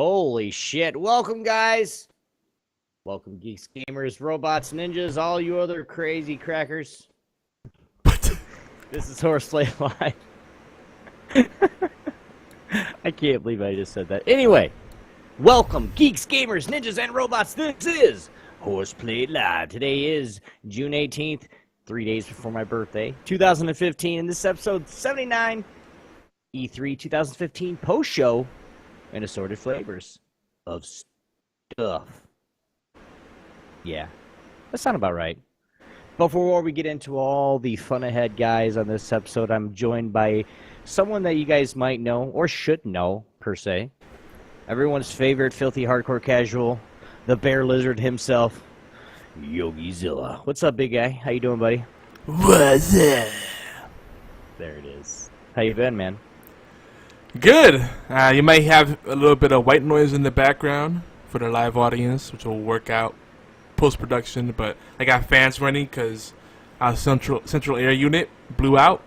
Holy shit. Welcome, guys. Welcome, geeks, gamers, robots, ninjas, all you other crazy crackers. This is HorsePLAY Live. I can't believe I just said that. Anyway, welcome, geeks, gamers, ninjas, and robots. This is HorsePLAY Live. Today is June 18th, 3 days before my birthday, 2015, and this is episode 79, E3 2015 post-show, and assorted flavors of stuff. Yeah, that sounds about right. Before we get into all the fun ahead, guys, on this episode, I'm joined by someone that you guys might know, or should know, per se. Everyone's favorite filthy hardcore casual, the bear lizard himself, YogiZilla. What's up, big guy? How you doing, buddy? What's up? There it is. How you been, man? Good. You might have a little bit of white noise in the background for the live audience, which will work out post-production, but I got fans running because our central air unit blew out.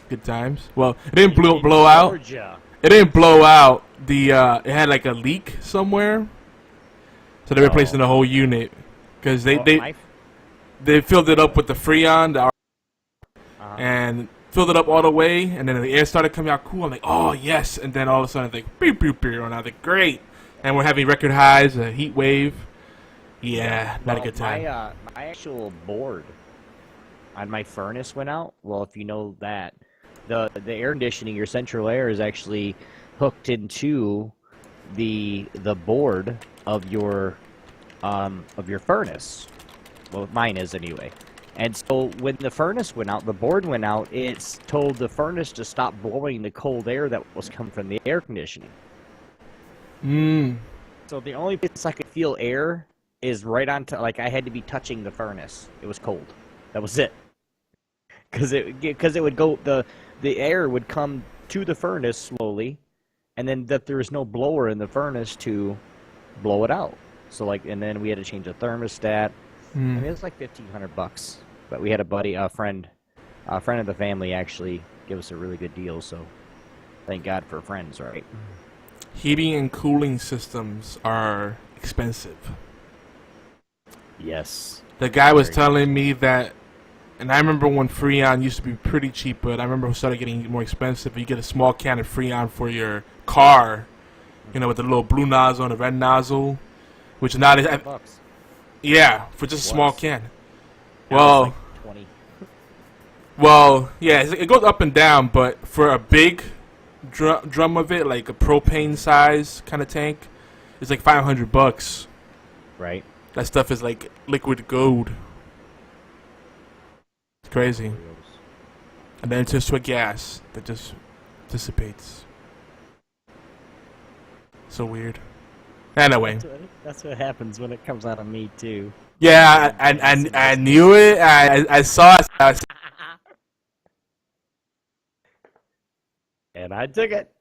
Good times. Well, it didn't blow out. It didn't blow out. It had like a leak somewhere, so they're replacing the whole unit because they filled it up with the Freon, and filled it up all the way, and then the air started coming out cool. I'm like, oh yes, and then all of a sudden it's like beep beep beep, and I was like, great, and we're having record highs, a heat wave. Yeah, not a good time. My actual board on my furnace went out. Well, if you know that, the air conditioning, your central air, is actually hooked into the board of your furnace. Well, mine is anyway. And so when the furnace went out, the board went out, it's told the furnace to stop blowing the cold air that was coming from the air conditioning. So the only place I could feel air is right on like I had to be touching the furnace. It was cold. That was it. Because it would go, the air would come to the furnace slowly, and then there was no blower in the furnace to blow it out. So and then we had to change the thermostat. I mean, it was like $1,500. But we had a friend of the family actually give us a really good deal, so thank God for friends, right? Heating and cooling systems are expensive. Yes. The guy was telling me that, and I remember when Freon used to be pretty cheap, but I remember it started getting more expensive. You get a small can of Freon for your car, you know, with the little blue nozzle and the red nozzle, which now is $5. Yeah, for just a small can. Now Well, it's like 20. Well, yeah, it goes up and down, but for a big drum of it, like a propane size kind of tank, it's like $500. Right. That stuff is like liquid gold. It's crazy. And then it's just a gas that just dissipates. So weird. Anyway. That's what happens when it comes out of me, too. Yeah, I knew it. I saw it. And I took it.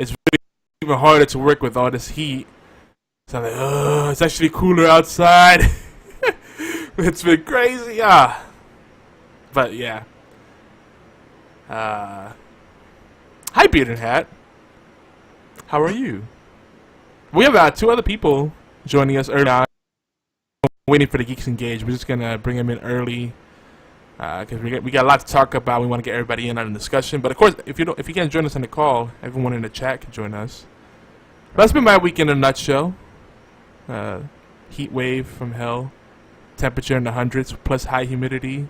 It's really even harder to work with all this heat. So I'm like, oh, it's actually cooler outside. It's been crazy, But yeah. Hi, Bearded Hat. How are you? We have two other people joining us early on. Waiting for the Geeks Engage. We're just gonna bring them in early. Because we got a lot to talk about. We want to get everybody in on the discussion. But of course, if you can't join us on the call, everyone in the chat can join us. But that's been my week in a nutshell. Heat wave from hell, temperature in the hundreds plus high humidity.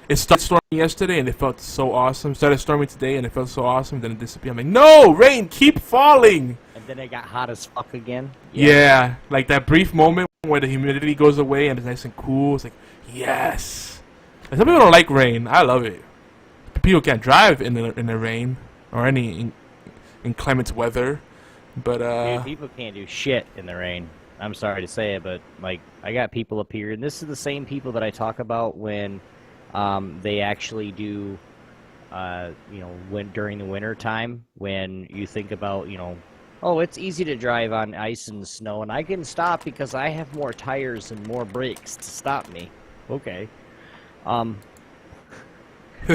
It started storming yesterday and it felt so awesome. Started storming today and it felt so awesome. Then it disappeared. I'm like, no, rain, keep falling. And then it got hot as fuck again. Yeah, like that brief moment where the humidity goes away and it's nice and cool. It's like, yes. And some people don't like rain. I love it. People can't drive in the rain or any inclement weather, but Dude, people can't do shit in the rain. I'm sorry to say it, but like I got people up here, and this is the same people that I talk about when they actually do, when during the winter time, when you think about, oh, it's easy to drive on ice and snow, and I can stop because I have more tires and more brakes to stop me. Okay.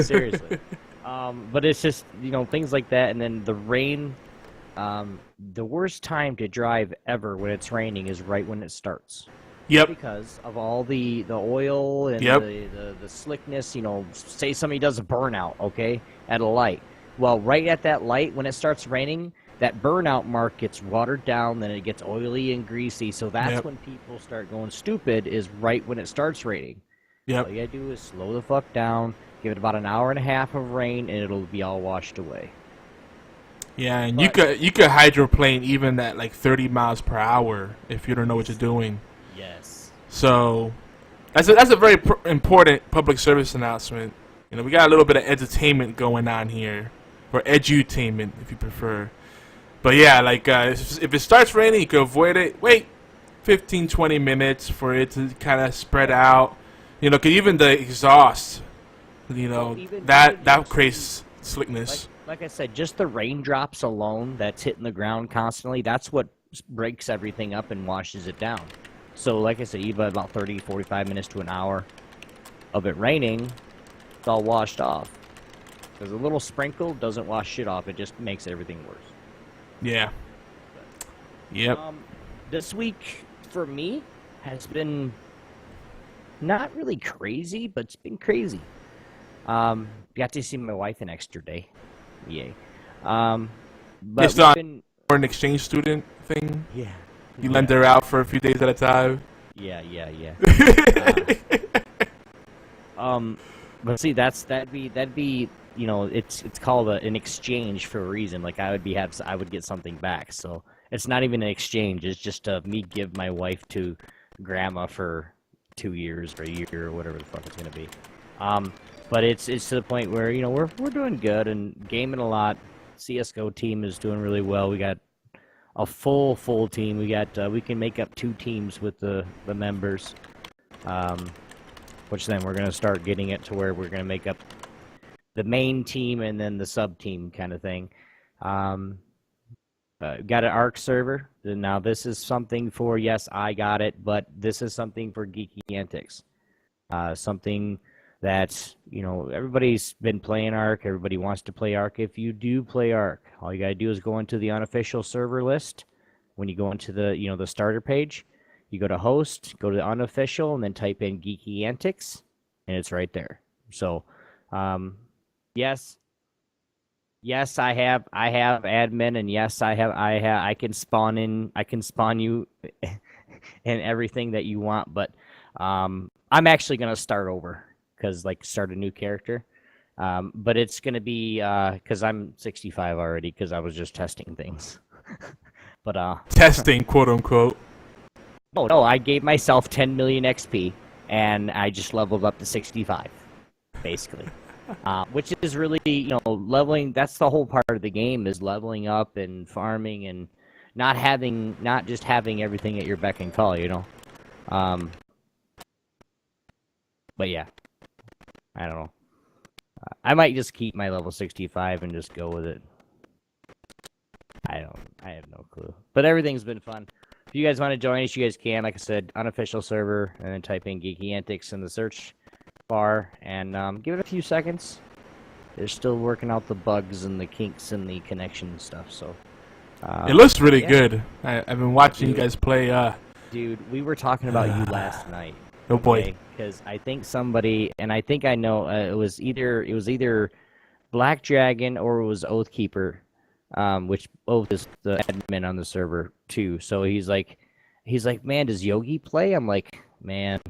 Seriously. But it's just, things like that, and then the rain. The worst time to drive ever when it's raining is right when it starts. Yep. Because of all the oil and Yep. the slickness, say somebody does a burnout, okay, at a light. Well, right at that light, when it starts raining, that burnout mark gets watered down, then it gets oily and greasy, so that's when people start going stupid, is right when it starts raining. Yep. All you gotta do is slow the fuck down, give it about an hour and a half of rain, and it'll be all washed away. Yeah, and you could hydroplane even at like 30 miles per hour if you don't know what you're doing. Yes. So that's a very important public service announcement. We got a little bit of entertainment going on here, or edutainment if you prefer. But yeah, like if it starts raining, you can avoid it. Wait 15, 20 minutes for it to kind of spread out. Cause even the exhaust, that creates slickness. Like I said, just the raindrops alone that's hitting the ground constantly, that's what breaks everything up and washes it down. So like I said, even about 30, 45 minutes to an hour of it raining, it's all washed off. Because a little sprinkle doesn't wash shit off, it just makes everything worse. Yeah. Yep. This week, for me, has been not really crazy, but it's been crazy. Got to see my wife an extra day. Yay. But it's not for an exchange student thing? Yeah. You lend her out for a few days at a time? Yeah. But see, that'd be it's called an exchange for a reason. Like I would get something back. So it's not even an exchange. It's just me give my wife to grandma for 2 years or a year or whatever the fuck it's gonna be. But it's to the point where we're doing good and gaming a lot. CS:GO team is doing really well. We got a full team. We can make up 2 teams with the members, which then we're gonna start getting it to where we're gonna make up the main team and then the sub team kind of thing. Got an ARC server. Now this is something for, yes, I got it, but this is something for GeekyAnt. Something that, everybody's been playing ARC. Everybody wants to play ARC. If you do play ARC, all you got to do is go into the unofficial server list. When you go into the, the starter page, you go to host, go to the unofficial, and then type in GeekyAnt, and it's right there. So, yes, I have admin, and yes, I can spawn you and everything that you want, but I'm actually gonna start over. Start a new character. But it's going to be, because I'm 65 already, because I was just testing things. But, testing, quote unquote. Oh, no, I gave myself 10 million XP, and I just leveled up to 65, basically. Which is really, leveling, that's the whole part of the game, is leveling up and farming and not just having everything at your beck and call, But yeah. I don't know. I might just keep my level 65 and just go with it. I have no clue. But everything's been fun. If you guys want to join us, you guys can. Like I said, unofficial server, and then type in GeekyAnt in the search bar, and give it a few seconds. They're still working out the bugs and the kinks and the connection stuff, so... it looks really good. I've been watching you guys play. Dude, we were talking about you last night. Oh boy. Because I think somebody, and I think I know, it was either Black Dragon or it was Oathkeeper, which both is the admin on the server too. So he's like, man, does Yogi play? I'm like, man,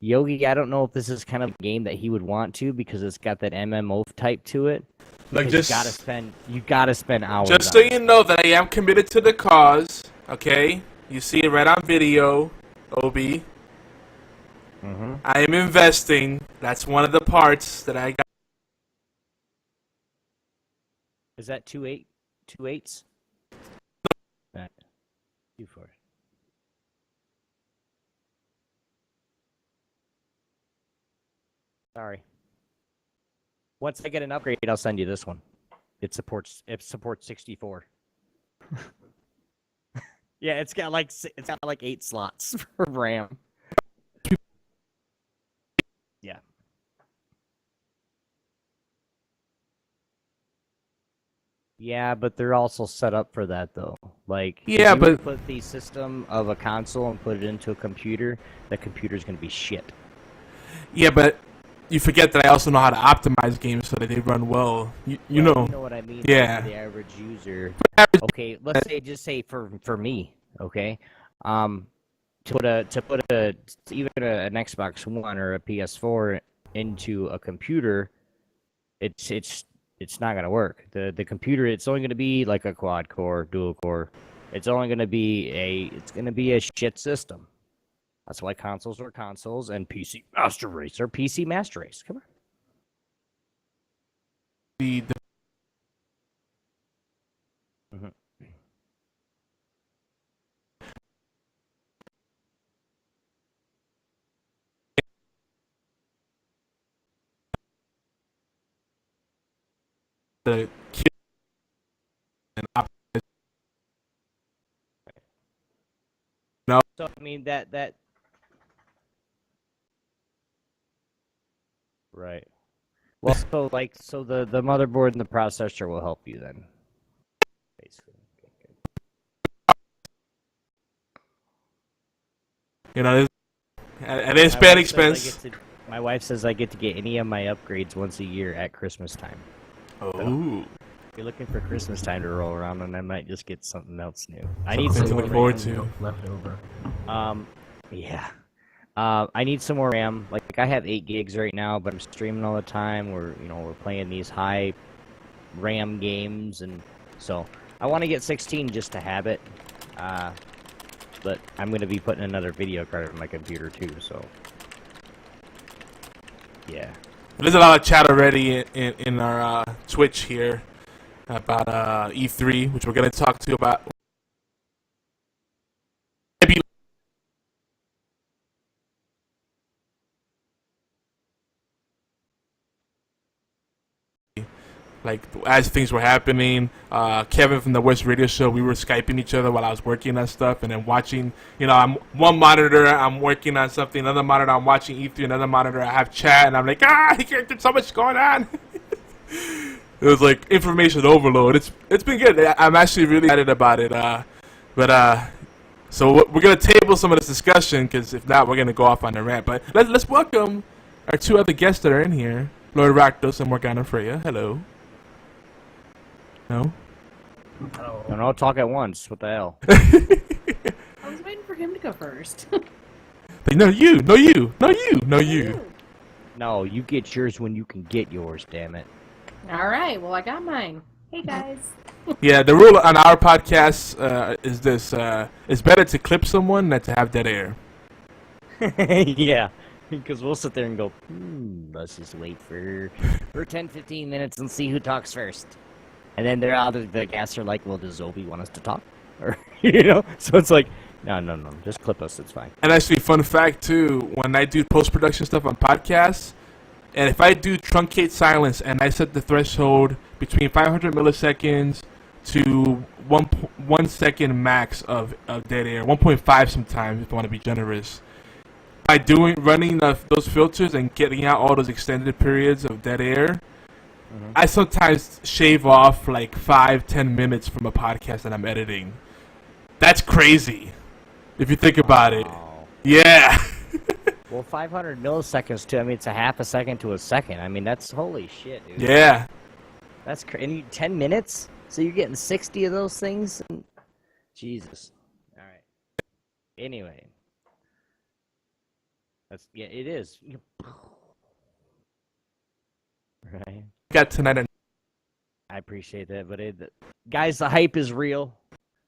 Yogi, I don't know if this is kind of a game that he would want to, because it's got that MMO type to it. Like, you gotta spend hours. Just so you know that I am committed to the cause. Okay, you see it right on video, Obi. Mm-hmm. I am investing. That's one of the parts that I got. Is that 2 8? 2 8s? 2 4. Sorry. Once I get an upgrade, I'll send you this one. It supports 64. Yeah, it's got like 8 slots for RAM. Yeah. Yeah, but they're also set up for that though. Like, Yeah, if you but put the system of a console and put it into a computer, the computer's gonna be shit. yeah, but you forget that I also know how to optimize games so that they run well. You know. You know what I mean? Yeah. For the average user. Okay, let's say for me, okay, to put even an Xbox One or a PS4 into a computer, it's not gonna work. The computer, it's only gonna be like a quad core, dual core. It's only gonna be a shit system. That's why consoles are consoles and PC Master Race are PC Master Race. Come on. The Mhm. the and So I mean that right. Well, so the motherboard and the processor will help you then, basically. you know, it is bad expense. My wife says I get to get any of my upgrades once a year at Christmas time. Oh, If you're looking for Christmas time to roll around, and I might just get something else new. I something need some to more look forward RAM. to. left over. Yeah. I need some more RAM. Like I have 8 gigs right now, but I'm streaming all the time. We're playing these high RAM games, and so I want to get 16 just to have it. But I'm gonna be putting another video card on my computer too. So yeah. There's a lot of chat already in our Twitch here about E3, which we're gonna talk to you about. Like as things were happening, Kevin from the West Radio Show, we were Skyping each other while I was working on stuff, and then watching. I'm one monitor, I'm working on something. Another monitor, I'm watching E3. Another monitor, I have chat, and I'm like, there's so much going on. It was like information overload. It's been good. I'm actually really excited about it. So we're gonna table some of this discussion because if not, we're gonna go off on a rant. But let's welcome our 2 other guests that are in here, Lord Rakdos and Morgana Freya. Hello. No? No, talk at once. What the hell? I was waiting for him to go first. No, you. No, you. No, you. No, you. No, you get yours when you can get yours. Damn it. All right, well, I got mine. Hey, guys. Yeah, the rule on our podcast is this: it's better to clip someone than to have dead air. Yeah, because we'll sit there and go, let's just wait for 10, 15 minutes and see who talks first. And then the guests are like, well, does Obi want us to talk? Or, so it's like, no, just clip us, it's fine. And actually, fun fact too, when I do post-production stuff on podcasts, and if I do truncate silence and I set the threshold between 500 milliseconds to 1 second max of dead air, 1.5 sometimes if I want to be generous. By running those filters and getting out all those extended periods of dead air, I sometimes shave off like 5-10 minutes from a podcast that I'm editing. That's crazy, if you think about it. Yeah. Well, 500 milliseconds I mean, it's a half a second to a second. I mean, that's holy shit, dude. Yeah. That's crazy. 10 minutes? So you're getting 60 of those things? Jesus. All right. Anyway. It is. Right. Got tonight. I appreciate that, but guys, the hype is real.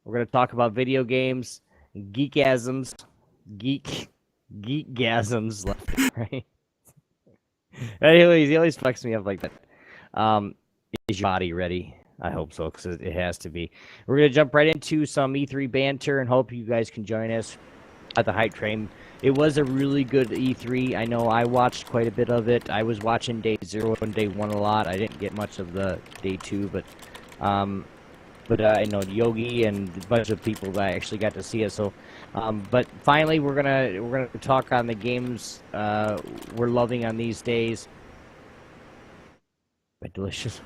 We're gonna talk about video games, geekgasms, geekgasms, left and right. Anyways, he always fucks me up like that. Is your body ready? I hope so, because it has to be. We're gonna jump right into some E3 banter and hope you guys can join us. at the hype train. It was a really good E3. I know I watched quite a bit of it. I was watching day 0 and day 1 a lot. I didn't get much of the day 2, but I know Yogi and a bunch of people that I actually got to see it. So, but finally, we're gonna talk on the games we're loving on these days. A delicious,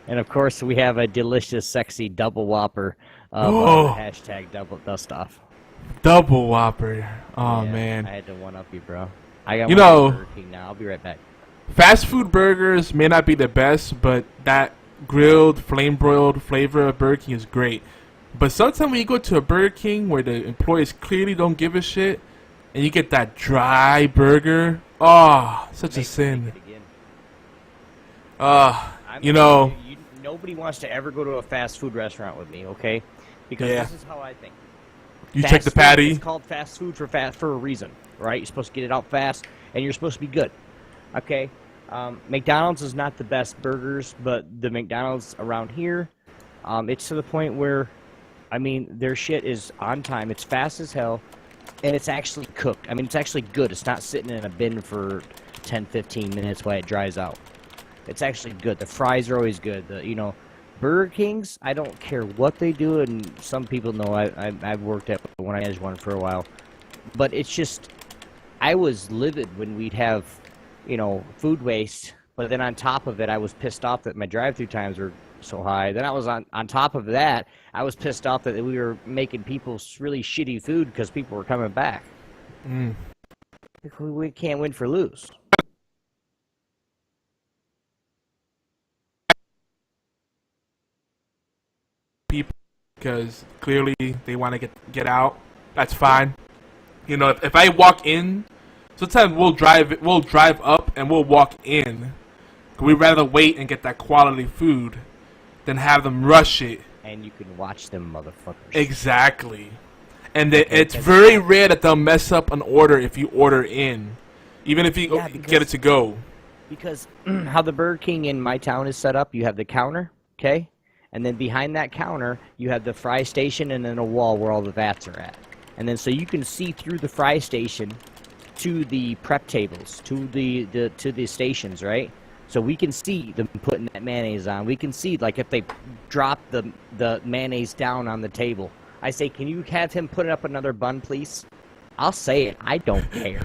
and of course we have a delicious, sexy double whopper of hashtag double dust off. Double Whopper. Oh Yeah, man. I had to one up you, bro. I got You one know- at Burger King now. I'll be right back. Fast food burgers may not be the best, but that grilled, flame broiled flavor of Burger King is great. But sometimes when you go to a Burger King where the employees clearly don't give a shit, and you get that dry burger, such a sin. You know, Nobody wants to ever go to a fast food restaurant with me, okay? Because Yeah. this is how I think. you Fast check the food patty. is called fast food for a reason, right? You're supposed to get it out fast, and you're supposed to be good, okay? McDonald's is not the best burgers, but the McDonald's around here, it's to the point where, I mean, their shit is on time. It's fast as hell, and it's actually cooked. I mean, it's actually good. It's not sitting in a bin for 10, 15 minutes while it dries out. It's actually good. The fries are always good. Burger Kings, I don't care what they do, and some people know I've worked at when I managed one for a while. But it's just, I was livid when we'd have, food waste. But then on top of it, I was pissed off that my drive-through times were so high. Then I was on top of that, I was pissed off that we were making people really shitty food because people were coming back. We can't win for lose. People, because clearly they want to get out. That's fine. If I walk in, sometimes we'll drive up and we'll walk in. We'd rather wait and get that quality food than have them rush it. And you can watch them, motherfuckers. Exactly. And it's very rare that they'll mess up an order if you order in, even if you get it to go. Because how the Burger King in my town is set up, you have the counter, okay? And then behind that counter, you have the fry station and then a wall where all the vats are at. And then so you can see through the fry station to the prep tables, to the stations, right? So we can see them putting that mayonnaise on. We can see, like, if they drop the mayonnaise down on the table. I say, can you have him put up another bun, please? I'll say it. I don't care.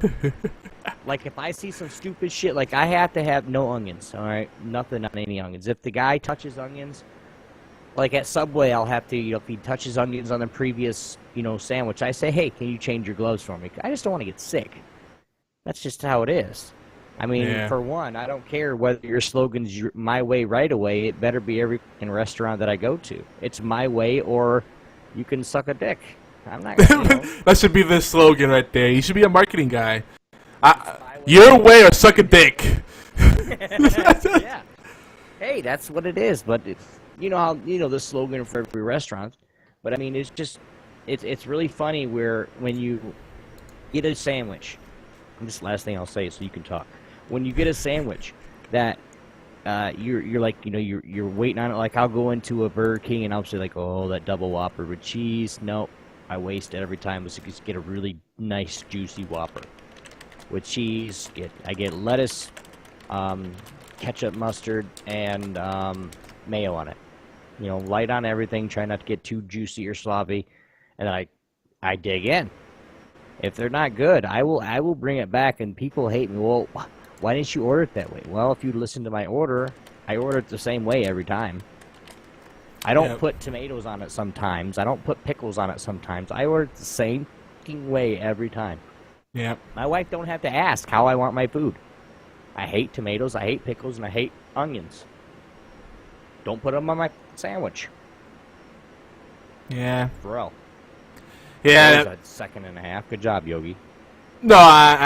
Like, if I see some stupid shit, like, I have to have no onions, all right? Nothing on any onions. If the guy touches onions, like at Subway, I'll have to, if he touches onions on the previous, sandwich, I say, hey, can you change your gloves for me? I just don't want to get sick. That's just how it is. I mean, for one, I don't care whether your slogan's my way, right away. It better be every restaurant that I go to. It's my way, or you can suck a dick. I'm not gonna, That should be the slogan right there. You should be a marketing guy. Your way or suck a dick. Yeah. Hey, that's what it is. But how the slogan for every restaurant. But I mean, it's just it's really funny when you get a sandwich. And this is the last thing I'll say, so you can talk. When you get a sandwich that you're like, you're waiting on it. Like, I'll go into a Burger King and I'll say, like, oh, that double Whopper with cheese. Nope, I waste it every time. Let's just get a really nice juicy Whopper with cheese. I get lettuce, ketchup, mustard, and mayo on it. Light on everything. Try not to get too juicy or sloppy. And then I dig in. If they're not good, I will bring it back. And people hate me. Well, why didn't you order it that way? Well, if you listen to my order, I order it the same way every time. I don't put tomatoes on it sometimes. I don't put pickles on it sometimes. I order it the same way every time. Yeah. My wife don't have to ask how I want my food. I hate tomatoes, I hate pickles, and I hate onions. Don't put them on my sandwich. Yeah. Bro. Yeah. That was a second and a half. Good job, Yogi. No,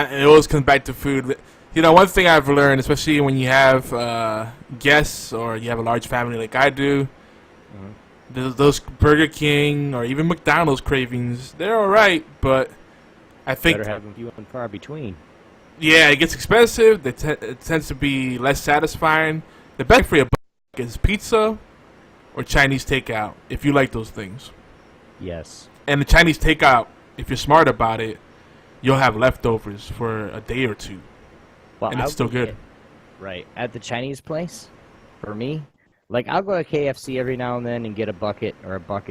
it always comes back to food. One thing I've learned, especially when you have guests or you have a large family like I do, those Burger King or even McDonald's cravings, they're all right, but I think better have them few and far between. Yeah, it gets expensive. It tends to be less satisfying. The best for your buck is pizza or Chinese takeout, if you like those things. Yes. And the Chinese takeout if you're smart about it, you'll have leftovers for a day or two, Well, and it's still good. Right. At the Chinese place, for me, like I'll go to KFC every now and then and get a bucket,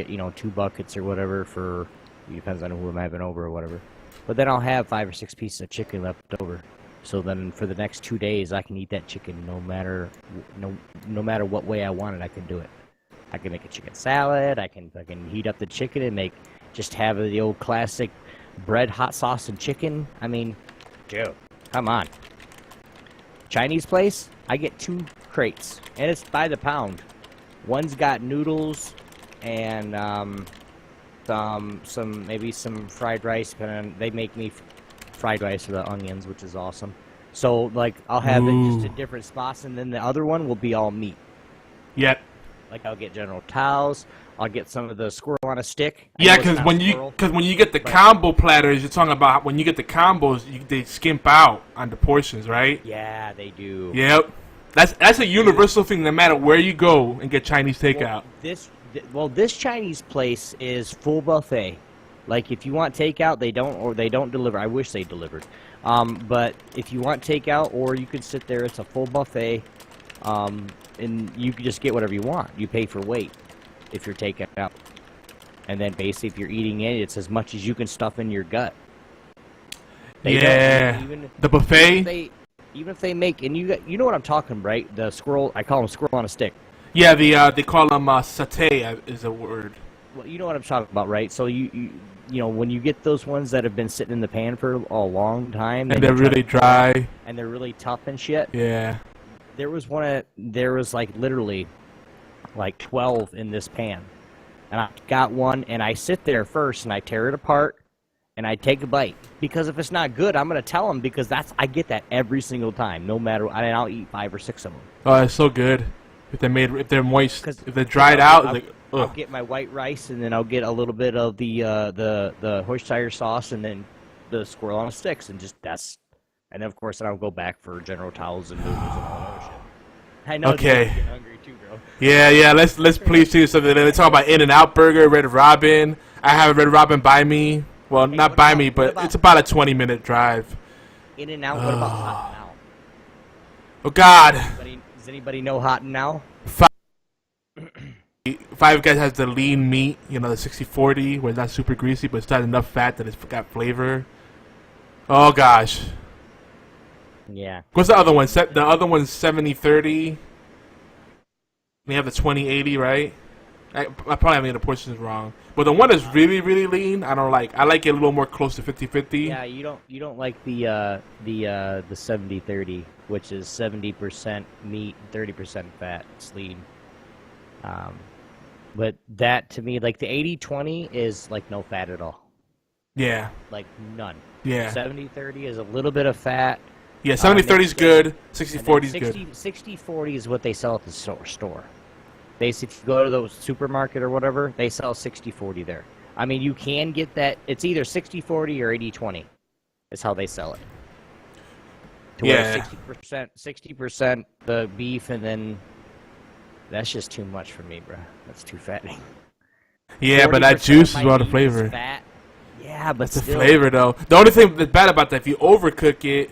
you know, 2 buckets or whatever for, it depends on who I'm having over or whatever. But then I'll have 5 or 6 pieces of chicken left over. So then for the next 2 days, I can eat that chicken no matter what way I want it, I can do it. I can make a chicken salad, I can heat up the chicken and just have the old classic bread, hot sauce, and chicken. I mean, dude, come on. Chinese place, I get 2 crates, and it's by the pound. One's got noodles and maybe some fried rice, but they make me fried rice with the onions, which is awesome. So like I'll have it just at different spots, and then the other one will be all meat. Yep. Like I'll get General Tao's, I'll get some of the squirrel on a stick. Yeah, because when you get the combo platters, you're talking about when you get the combos, they skimp out on the portions, right? Yeah, they do. Yep. That's a universal thing, no matter where you go and get Chinese takeout. This Chinese place is full buffet. Like if you want takeout, they don't deliver. I wish they delivered. But if you want takeout, or you could sit there, it's a full buffet, and you can just get whatever you want. You pay for weight if you're taking out, and then basically if you're eating it, it's as much as you can stuff in your gut. The buffet. Even if they make, and you know what I'm talking, right? The squirrel, I call them squirrel on a stick. Yeah, they call them satay is a word. Well, you know what I'm talking about, right? So you know when you get those ones that have been sitting in the pan for a long time, and they're really dry, and they're really tough and shit. Yeah. There was like literally like 12 in this pan, and I got one, and I sit there first, and I tear it apart, and I take a bite, because if it's not good, I'm gonna tell them, because I get that every single time, no matter. And I'll eat 5 or 6 of them. Oh, it's so good. If they're moist, if they're dried out, I'll get my white rice, and then I'll get a little bit of the Worcestershire sauce, and then the squirrel on sticks, and and then of course I'll go back for General Tao's and noodles and all that other shit. I know. Okay. You're getting hungry too, bro. Yeah. Let's please do something. They talk about In-N-Out Burger, Red Robin. I have a Red Robin by me. Well, not by me, but it's about a 20-minute drive. In-N-Out. What about Hot Now? Oh God. Does anybody know Hot Now? Five Guys has the lean meat, you know, the 60/40, where it's not super greasy, but it's got enough fat that it's got flavor. Oh gosh. Yeah. What's the other one? The other one's 70/30. They have the 20/80, right? I probably have the portions wrong, but the one that's really, really lean, I don't like. I like it a little more close to 50/50. Yeah, you don't like the 70/30, which is 70% meat, 30% fat. It's lean. But that to me, like the 80/20 is like no fat at all. Yeah. Like none. Yeah. 70/30 is a little bit of fat. Yeah, 70/30 is good. 60/40 is good. 60/40 is what they sell at the store. Basically, if you go to the supermarket or whatever, they sell 60/40 there. I mean, you can get that. It's either 60/40 or 80/20 is how they sell it. To where 60% the beef, and then that's just too much for me, bro. That's too fattening. Yeah, but that juice is all the flavor. Fat. Yeah, but it's the flavor, though. The only thing that's bad about that, if you overcook it,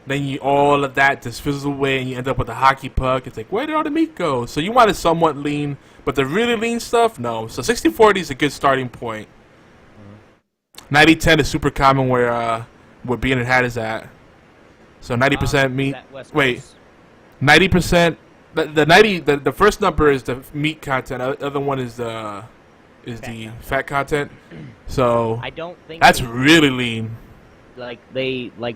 then all of that just fizzles away, and you end up with a hockey puck. It's like, where did all the meat go? So you want it somewhat lean, but the really lean stuff, no. So 60/40 is a good starting point. 90/10 is super common where Being and Hat is at. So 90% meat. Wait, 90%. The first number is the meat content. The other one is the fat content. So I don't think that's really lean. Like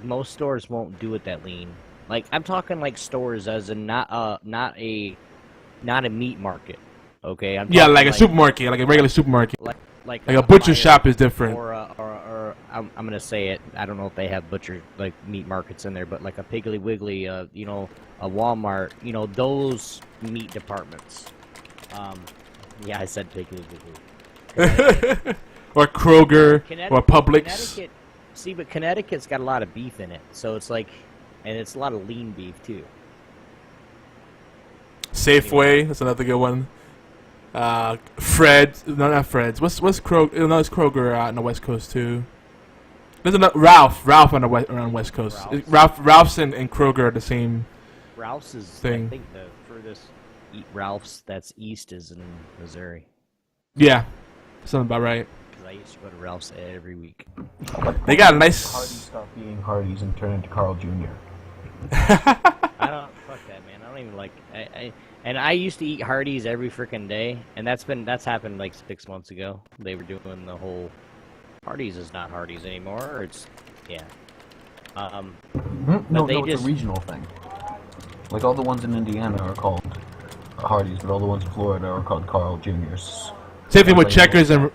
most stores won't do it that lean. Like I'm talking like stores as in not a meat market. Okay. Yeah, like a supermarket, like a regular supermarket. Like a butcher shop is different. Or I'm gonna say it. I don't know if they have butcher like meat markets in there, but like a Piggly Wiggly, you know, a Walmart, you know, those meat departments. Yeah, I said Piggly Wiggly. Or Kroger, or Publix. See, but Connecticut's got a lot of beef in it, so it's like, and it's a lot of lean beef too. Safeway, that's another good one. Fred, no, not Fred's. What's Kroger? No, it's Kroger out on the West Coast too. There's another Ralph on the West Coast. Ralph's and Kroger are the same. Ralph's is thing. I think the furthest Ralph's that's east is in Missouri. Yeah, something about right. Because I used to go to Ralph's every week. They got a nice. Hardee's stop being Hardee's and turn into Carl Jr. I don't fuck that, man. I don't even like. I used to eat Hardee's every freaking day, and that's happened like 6 months ago. They were doing the whole Hardee's is not Hardee's anymore. It's yeah. No, it's a regional thing. Like all the ones in Indiana are called Hardee's, but all the ones in Florida are called Carl Jr.'s. Same thing with Checkers and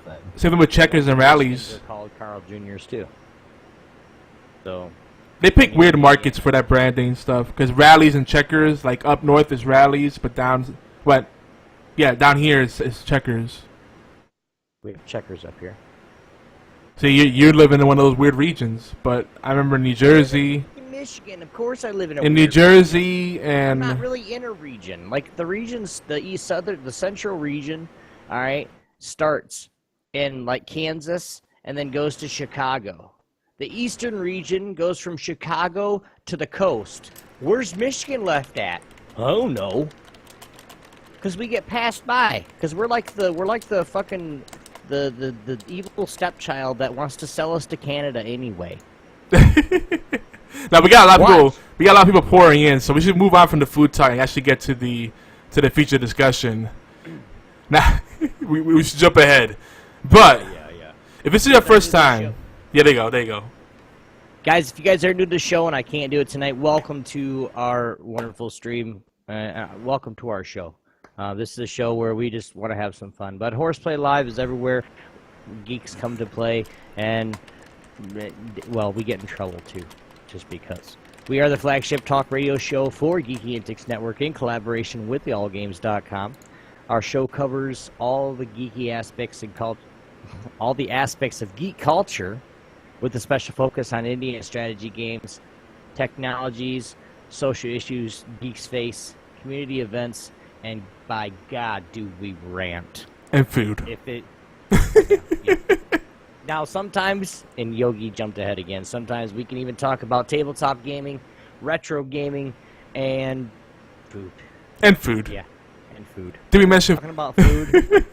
Rallies. They're called Carl Juniors too. So they pick weird markets for that branding stuff because Rallies and Checkers, like up north is Rallies, but down here is Checkers. We have Checkers up here. So you're living in one of those weird regions, but I remember New Jersey. In Michigan, of course, I live in a in weird New Jersey region. and I'm not really in a region. Like the regions, the central region, all right, starts in like Kansas and then goes to Chicago. The eastern region goes from Chicago to the coast. Where's Michigan left at? Oh no. Because we get passed by. Because we're like the fucking the evil stepchild that wants to sell us to Canada anyway. Now we got a lot of people. We got a lot of people pouring in, so we should move on from the food talk and actually get to the feature discussion. Now we should jump ahead, but Yeah. if this is your first time, yeah, there you go. Guys, if you guys are new to the show and I can't do it tonight, welcome to our wonderful stream. Welcome to our show. This is a show where we just want to have some fun. But HorsePLAY Live is everywhere. Geeks come to play, and, well, we get in trouble, too, just because. We are the flagship talk radio show for GeekyAnt Network in collaboration with theallgames.com. Our show covers all the geeky aspects and all the aspects of geek culture, with a special focus on indie and strategy games, technologies, social issues geeks face, community events, and by God, do we rant. And food. If it... yeah. Now, sometimes, and Yogi jumped ahead again, sometimes we can even talk about tabletop gaming, retro gaming, and food. And food. Yeah, and food. Did we mention... Talking about food,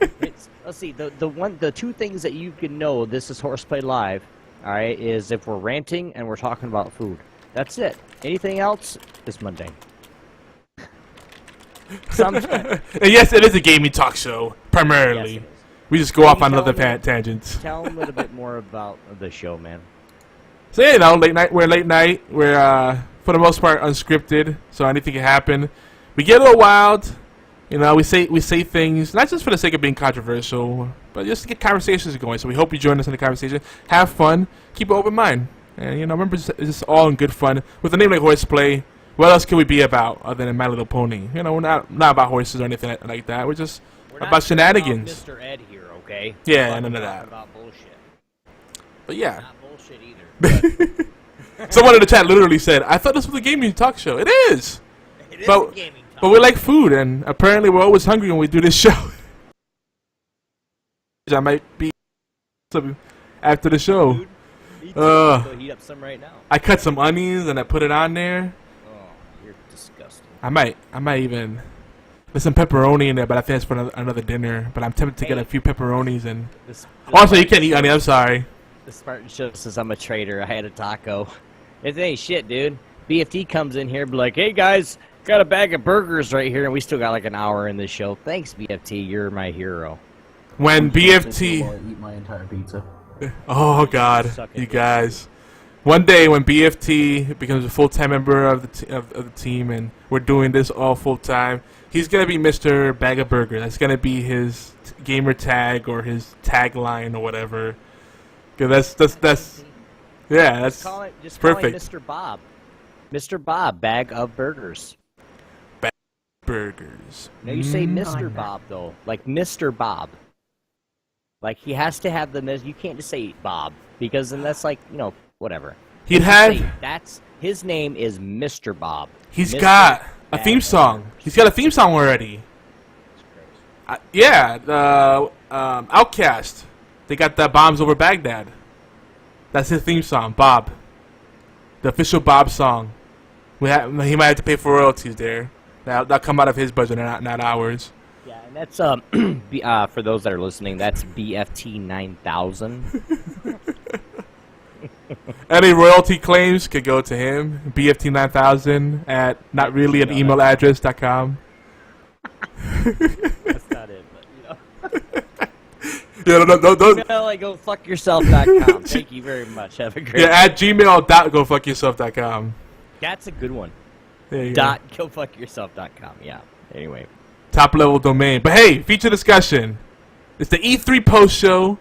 let's see, the two things that you can know, this is HorsePLAY Live, all right, is if we're ranting and we're talking about food. That's it. Anything else is mundane. Sometimes. Yes, it is a gaming talk show, primarily. Yes, it is. We just go off on other tangents. Tell them a little bit more about the show, man. So yeah, late night. We're late night. We're for the most part unscripted, so anything can happen. We get a little wild. We say things not just for the sake of being controversial, but just to get conversations going. So we hope you join us in the conversation. Have fun. Keep an open mind. And remember, it's just all in good fun. With a name like HorsePLAY, what else can we be about other than My Little Pony? We're not about horses or anything like that. We're just about shenanigans. Mr. Ed here, okay? Yeah, none of that. About bullshit. But yeah. Not bullshit either. Someone in the chat literally said, "I thought this was a gaming talk show." It is. It is a gaming talk. But we like food, and apparently we're always hungry when we do this show. I might be after the show. Food? Me too. Go heat up some right now. I cut some onions and I put it on there. Oh, you're disgusting. I might even. There's some pepperoni in there, but I think it's for another dinner. But I'm tempted to get a few pepperonis and. Also, you can't eat onion. I'm sorry. The Spartan show says I'm a traitor. I had a taco. It ain't shit, dude. BFT comes in here, be like, "Hey guys, got a bag of burgers right here," and we still got like an hour in this show. Thanks, BFT. You're my hero. When BFT. I eat my entire pizza. Oh God, you guys. One day when BFT becomes a full-time member of the team and we're doing this all full-time, he's going to be Mr. Bag of Burger. That's going to be his gamer tag or his tagline or whatever. Cause that's yeah, that's just perfect. Call him Mr. Bob. Mr. Bob, Bag of Burgers. Bag of Burgers. No, you say Mr. Bob, though. Like Mr. Bob. Like, he has to have you can't just say Bob, because then that's like, whatever. His name is Mr. Bob. He's got a theme song. He's got a theme song already. Yeah, the Outcast. They got the Bombs Over Baghdad. That's his theme song, Bob. The official Bob song. He might have to pay for royalties there. That'll come out of his budget, not ours. Yeah, and that's for those that are listening, that's BFT9000. Any royalty claims could go to him. BFT9000 at notreallyaneemailaddress.com. That's not it, but you know. Yeah, no. Email@gofuckyourself.com. Thank you very much. Have a great. Yeah, at gmail.gofuckyourself.com. That's a good one. There you go. .gofuckyourself.com. Yeah. Anyway. Top level domain. But hey, feature discussion. It's the E3 post show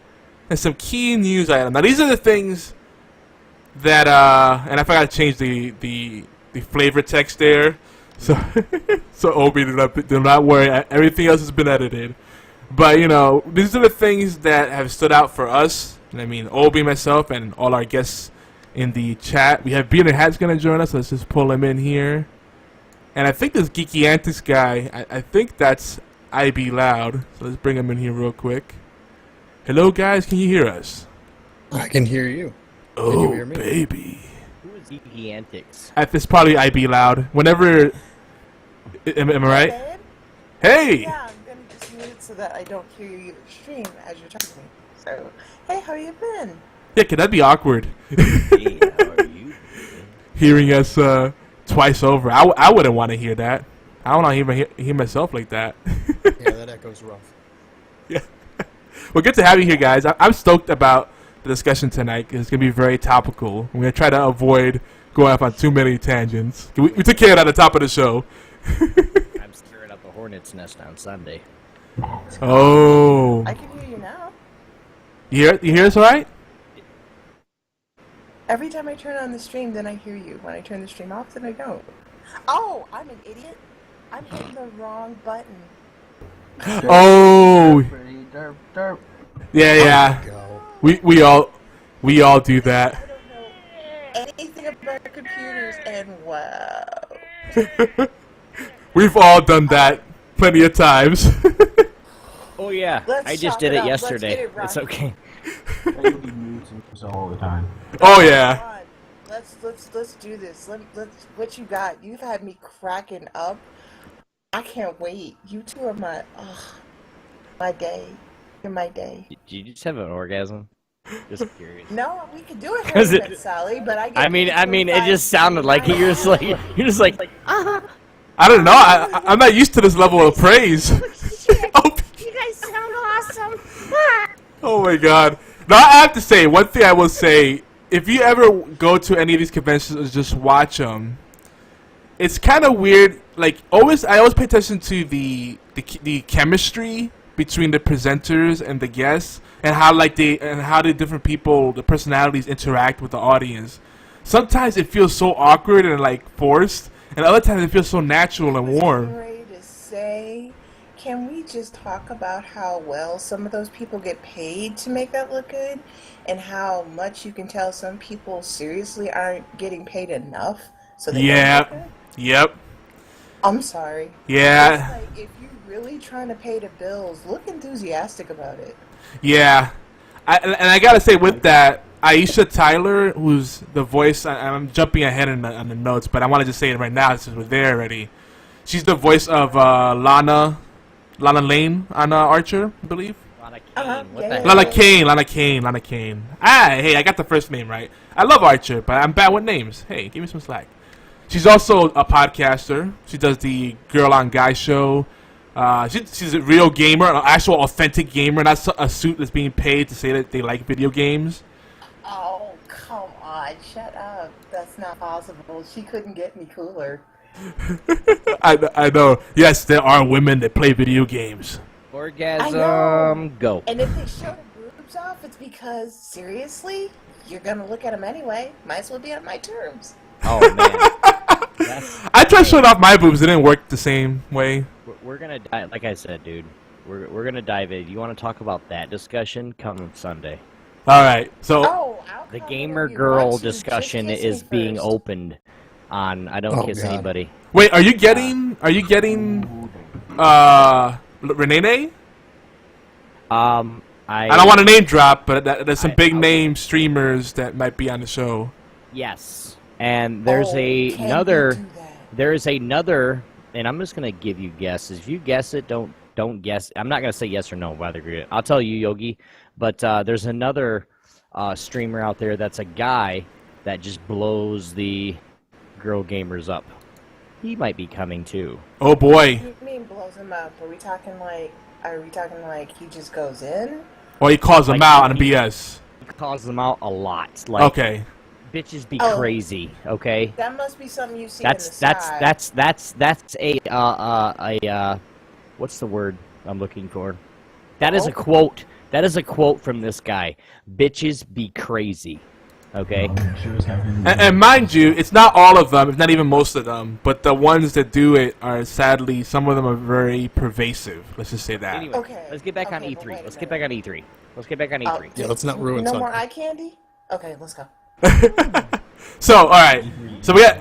and some key news items. Now these are the things that and I forgot to change the flavor text there. So so Obi, do not worry. Everything else has been edited. But you know, these are the things that have stood out for us. And I mean, Obi, myself, and all our guests in the chat. We have Beard and Hat's gonna join us. So let's just pull him in here. And I think this GeekyAnt guy, I think that's IB Loud. So let's bring him in here real quick. Hello, guys. Can you hear us? I can hear you. Oh, Can you hear me? baby. Who is GeekyAntics? It's probably IB Loud. Whenever... Am I right? Babe? Hey! Yeah, I'm gonna just mute it so that I don't hear you stream as you're talking to me. So, hey, how you been? Yeah, could that be awkward? Hey, how are you? Hearing us twice over. I wouldn't want to hear that. I don't want to even hear myself like that. Yeah, that echo's rough. Yeah. Well, good to have you here, guys. I'm stoked about the discussion tonight. It's going to be very topical. We're going to try to avoid going off on too many tangents. We took care of that at the top of the show. I'm stirring up a hornet's nest on Sunday. Oh. I can hear you now. You hear us all right? Every time I turn on the stream, then I hear you. When I turn the stream off, then I don't. Oh, I'm an idiot. I'm hitting the wrong button. Oh. Derp, derp. Yeah. Go. We all do that. I don't know anything about computers, and wow. We've all done that plenty of times. Oh yeah, Let's I just chop did it it up. Let's yesterday. get it right. It's okay. Everybody mutes himself all the time. Oh yeah. Come on. Let's do this. Let's what you got? You've had me cracking up. I can't wait. You two are my day. You're my day. Did you just have an orgasm? Just curious. No, we could do it, 'Cause it- Herman, Sally. But I. Get I mean, it 25 just sounded like it. You're just like, I don't know. I'm not used to this level of praise. Oh, You guys sound awesome. oh my god. Now I have to say, one thing I will say, if you ever go to any of these conventions and just watch them, it's kind of weird. Like I always pay attention to the chemistry between the presenters and the guests, and how the different people, the personalities interact with the audience. Sometimes it feels so awkward and like forced, and other times it feels so natural and warm. Ready to say, can we just talk about how well some of those people get paid to make that look good, and how much you can tell some people seriously aren't getting paid enough? So they don't look good? Yep. I'm sorry. Yeah. It's like, if you're really trying to pay the bills, look enthusiastic about it. Yeah. I gotta say with that, Aisha Tyler, who's the voice, I'm jumping ahead on the notes, but I want to just say it right now since we're there already. She's the voice of Lana Lane on Archer, I believe. Lana Kane. Uh-huh, What yeah, the yeah, hell? Lana Kane. Hey, I got the first name right. I love Archer, but I'm bad with names. Hey, give me some slack. She's also a podcaster. She does the Girl on Guy show. She's a real gamer, an actual authentic gamer, not a suit that's being paid to say that they like video games. Oh, come on. Shut up. That's not possible. She couldn't get me cooler. I know. Yes, there are women that play video games. I Orgasm, know. go. And if they show the boobs off, it's because, seriously, you're going to look at them anyway. Might as well be on my terms. Oh man. I tried showing off my boobs. It didn't work the same way. We're gonna dive, like I said, dude. We're gonna dive in. You want to talk about that discussion? Come Sunday. All right. So Oh, I'll The come gamer whenever you girl want to. discussion Just kiss is me being first. opened on I Don't Oh, Kiss God. Anybody. wait, are you getting Renee? I don't want to name drop, but there's some big I- name streamers that might be on the show. Yes, and there's Can we another. do that? There is another, and I'm just gonna give you guesses. If you guess it, don't guess. I'm not gonna say yes or no. Whether I'll tell you, Yogi. But there's another streamer out there that's a guy that just blows the girl gamers up. He might be coming too. Oh boy. You mean blows him up? Are we talking like he just goes in? Or he calls them Like, out on he- BS. He calls them out a lot. Like, Okay. bitches be Oh. crazy. Okay. That must be something you see That's in the side. that's a what's the word I'm looking for? That is a Oh. quote. That is a quote from this guy. Bitches be crazy. Okay. And mind you, it's not all of them, it's not even most of them, but the ones that do it are sadly, some of them are very pervasive. Let's just say that. Anyway, Okay. let's get back on Okay, but E3. wait a Let's get back on E3. Let's get back on E3. Yeah, let's not ruin No something. more eye candy? Okay, let's go. So, alright. So we got...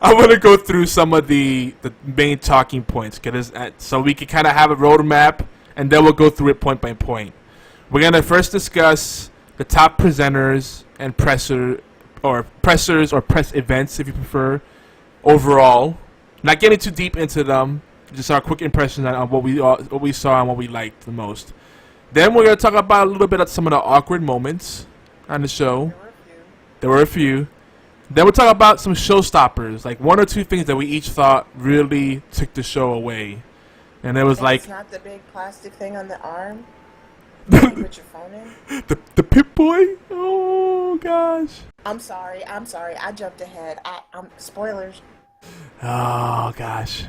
I'm going to go through some of the main talking points, so we can kind of have a roadmap, and then we'll go through it point by point. We're going to first discuss the top presenters and pressers or press events, if you prefer, overall. Not getting too deep into them, just our quick impressions on what we saw and what we liked the most. Then we're going to talk about a little bit of some of the awkward moments on the show. There were a few. Then we'll talk about some showstoppers, like one or two things that we each thought really took the show away. And it was And like it's not the big plastic thing on the arm. You put your phone in. the Pip Boy. Oh gosh. I'm sorry. I jumped ahead. I'm spoilers. Oh gosh.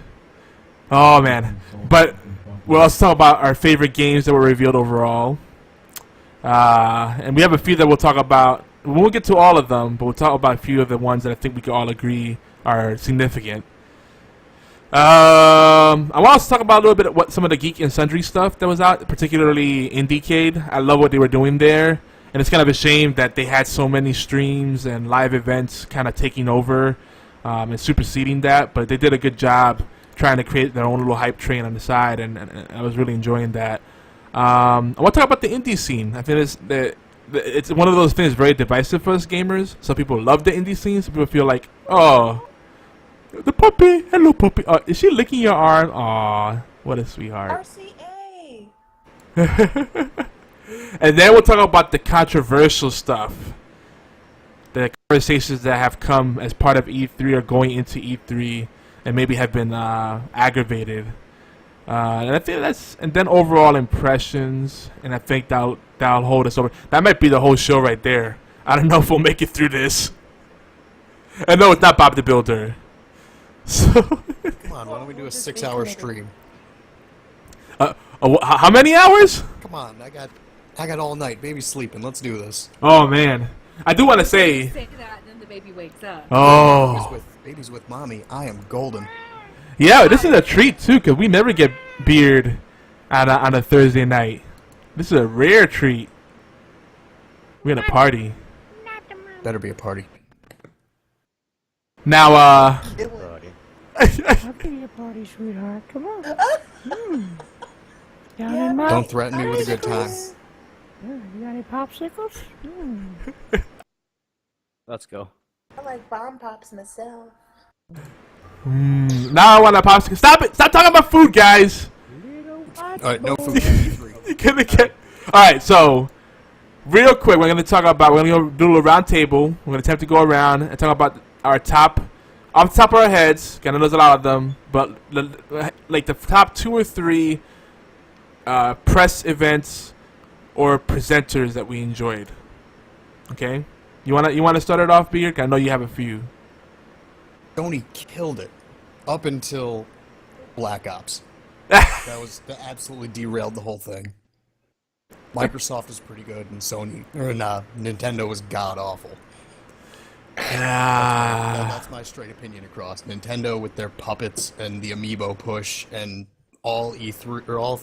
Oh man. But we'll also talk about our favorite games that were revealed overall. And we have a few that we'll talk about. We won't get to all of them, but we'll talk about a few of the ones that I think we can all agree are significant. I want to talk about a little bit of what some of the Geek and Sundry stuff that was out, particularly Indiecade. I love what they were doing there, and it's kind of a shame that they had so many streams and live events kind of taking over and superseding that, but they did a good job trying to create their own little hype train on the side, and I was really enjoying that. I want to talk about the indie scene. I think it's one of those things very divisive for us gamers. Some people love the indie scene. Some people feel like, oh, the puppy, hello puppy. Is she licking your arm? Aw, what a sweetheart. RCA. And then we'll talk about the controversial stuff. The conversations that have come as part of E3 or going into E3 and maybe have been aggravated. And I think and then overall impressions, and I think that'll hold us over. That might be the whole show right there. I don't know if we'll make it through this. And no, it's not Bob the Builder. So Come on, why don't we do a 6-hour stream? how many hours? Come on, I got all night. Baby's sleeping. Let's do this. Oh man, I do want to say. Say that, and then the baby wakes up. Oh. Baby's with mommy. I am golden. Yeah, this is a treat too, cause we never get beard on a Thursday night. This is a rare treat. We're gonna party. Better be a party. Now, I'll give you a party, sweetheart. Come on. Don't threaten me with a good time. You got any popsicles? Let's go. I like bomb pops myself. now I want a popsicle. Stop it! Stop talking about food, guys. Alright, no food. E3. You're gonna get. All right, so real quick, we're gonna do a little round table. We're gonna attempt to go around and talk about our top, off the top of our heads. Gonna there's a lot of them, but like the top 2 or 3 press events or presenters that we enjoyed. Okay, you wanna start it off, Beard? I know you have a few. Sony killed it up until Black Ops. that absolutely derailed the whole thing. Microsoft was pretty good, and Nintendo was god awful. That's my straight opinion across. Nintendo with their puppets and the amiibo push and all E3 or all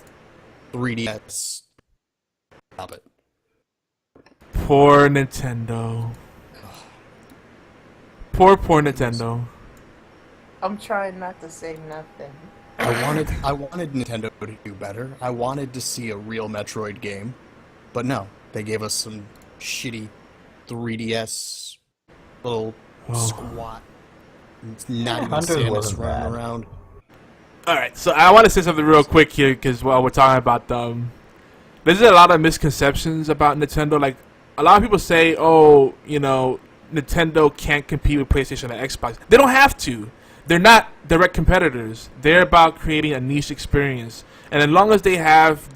3DS. Stop it. Poor Nintendo. Poor Nintendo. I'm trying not to say nothing. I wanted Nintendo to do better. I wanted to see a real Metroid game, but no, they gave us some shitty 3DS little squat, not even 100 Samus wasn't running bad. around. All right, so I want to say something real quick here because while we're talking about there's a lot of misconceptions about Nintendo. Like a lot of people say, oh, Nintendo can't compete with PlayStation and Xbox. They don't have to. They're not direct competitors. They're about creating a niche experience. And as long as they have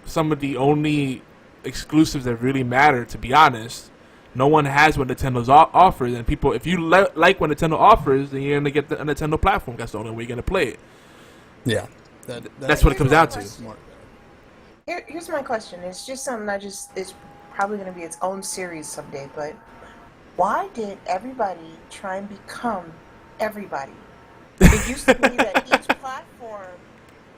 some of the only exclusives that really matter, to be honest, no one has what Nintendo's offers. And people, if you like what Nintendo offers, then you're gonna get a Nintendo platform. That's the only way you're gonna play it. Yeah, That's what it comes down to. Here's my question. It's just something it's probably going to be its own series someday, but why did everybody try and become everybody? It used to be that each platform,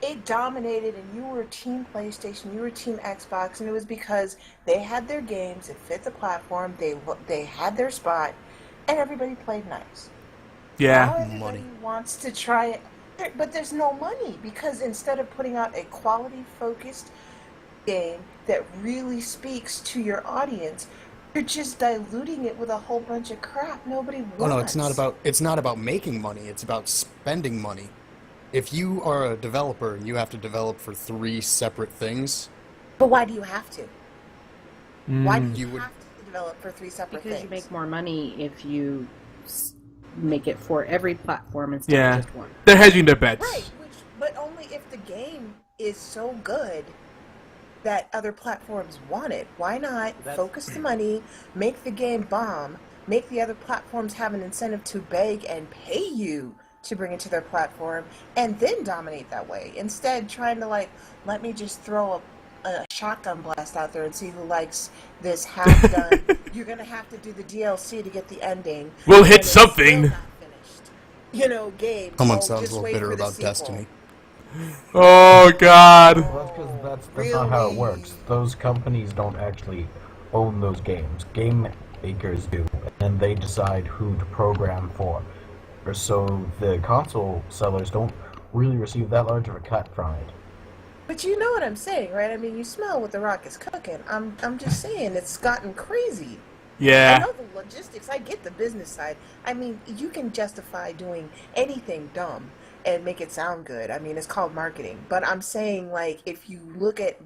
it dominated, and you were Team PlayStation, you were Team Xbox, and it was because they had their games, it fit the platform, they had their spot, and everybody played nice. Yeah. Now everybody wants to try it, but there's no money, because instead of putting out a quality-focused game that really speaks to your audience, you're just diluting it with a whole bunch of crap nobody wants. Oh no, it's not about making money, it's about spending money. If you are a developer and you have to develop for 3 separate things, But why do you have to? Why do you have to develop for 3 separate Because things? you make more money if you make it for every platform instead of just one. They're hedging their bets. Right, but only if the game is so good that other platforms want it. Why not focus the money, make the game bomb, make the other platforms have an incentive to beg and pay you to bring it to their platform, and then dominate that way. Instead, trying to let me just throw a shotgun blast out there and see who likes this half done. You're gonna have to do the DLC to get the ending. We'll and hit it's something. still not finished. Game. someone so sounds just a little wait bitter for the about sequel. Destiny. Oh God. Well, that's because that's not how it Really? works. Those companies don't actually own those games. Game makers do, and they decide who to program for. So the console sellers don't really receive that large of a cut from it. But you know what I'm saying, right? I mean, you smell what the Rock is cooking. I'm just saying, it's gotten crazy. I Yeah. know the logistics. I get the business side. I mean, you can justify doing anything dumb and make it sound good. I mean, it's called marketing. But I'm saying, if you look at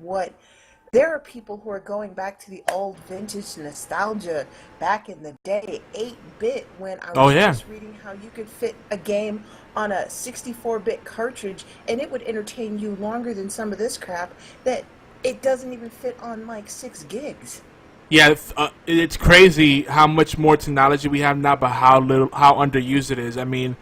there are people who are going back to the old vintage nostalgia back in the day, 8-bit, when I was just reading how you could fit a game on a 64-bit cartridge and it would entertain you longer than some of this crap that it doesn't even fit on 6 gigs. Yeah, it's crazy how much more technology we have now, but how underused it is. I mean,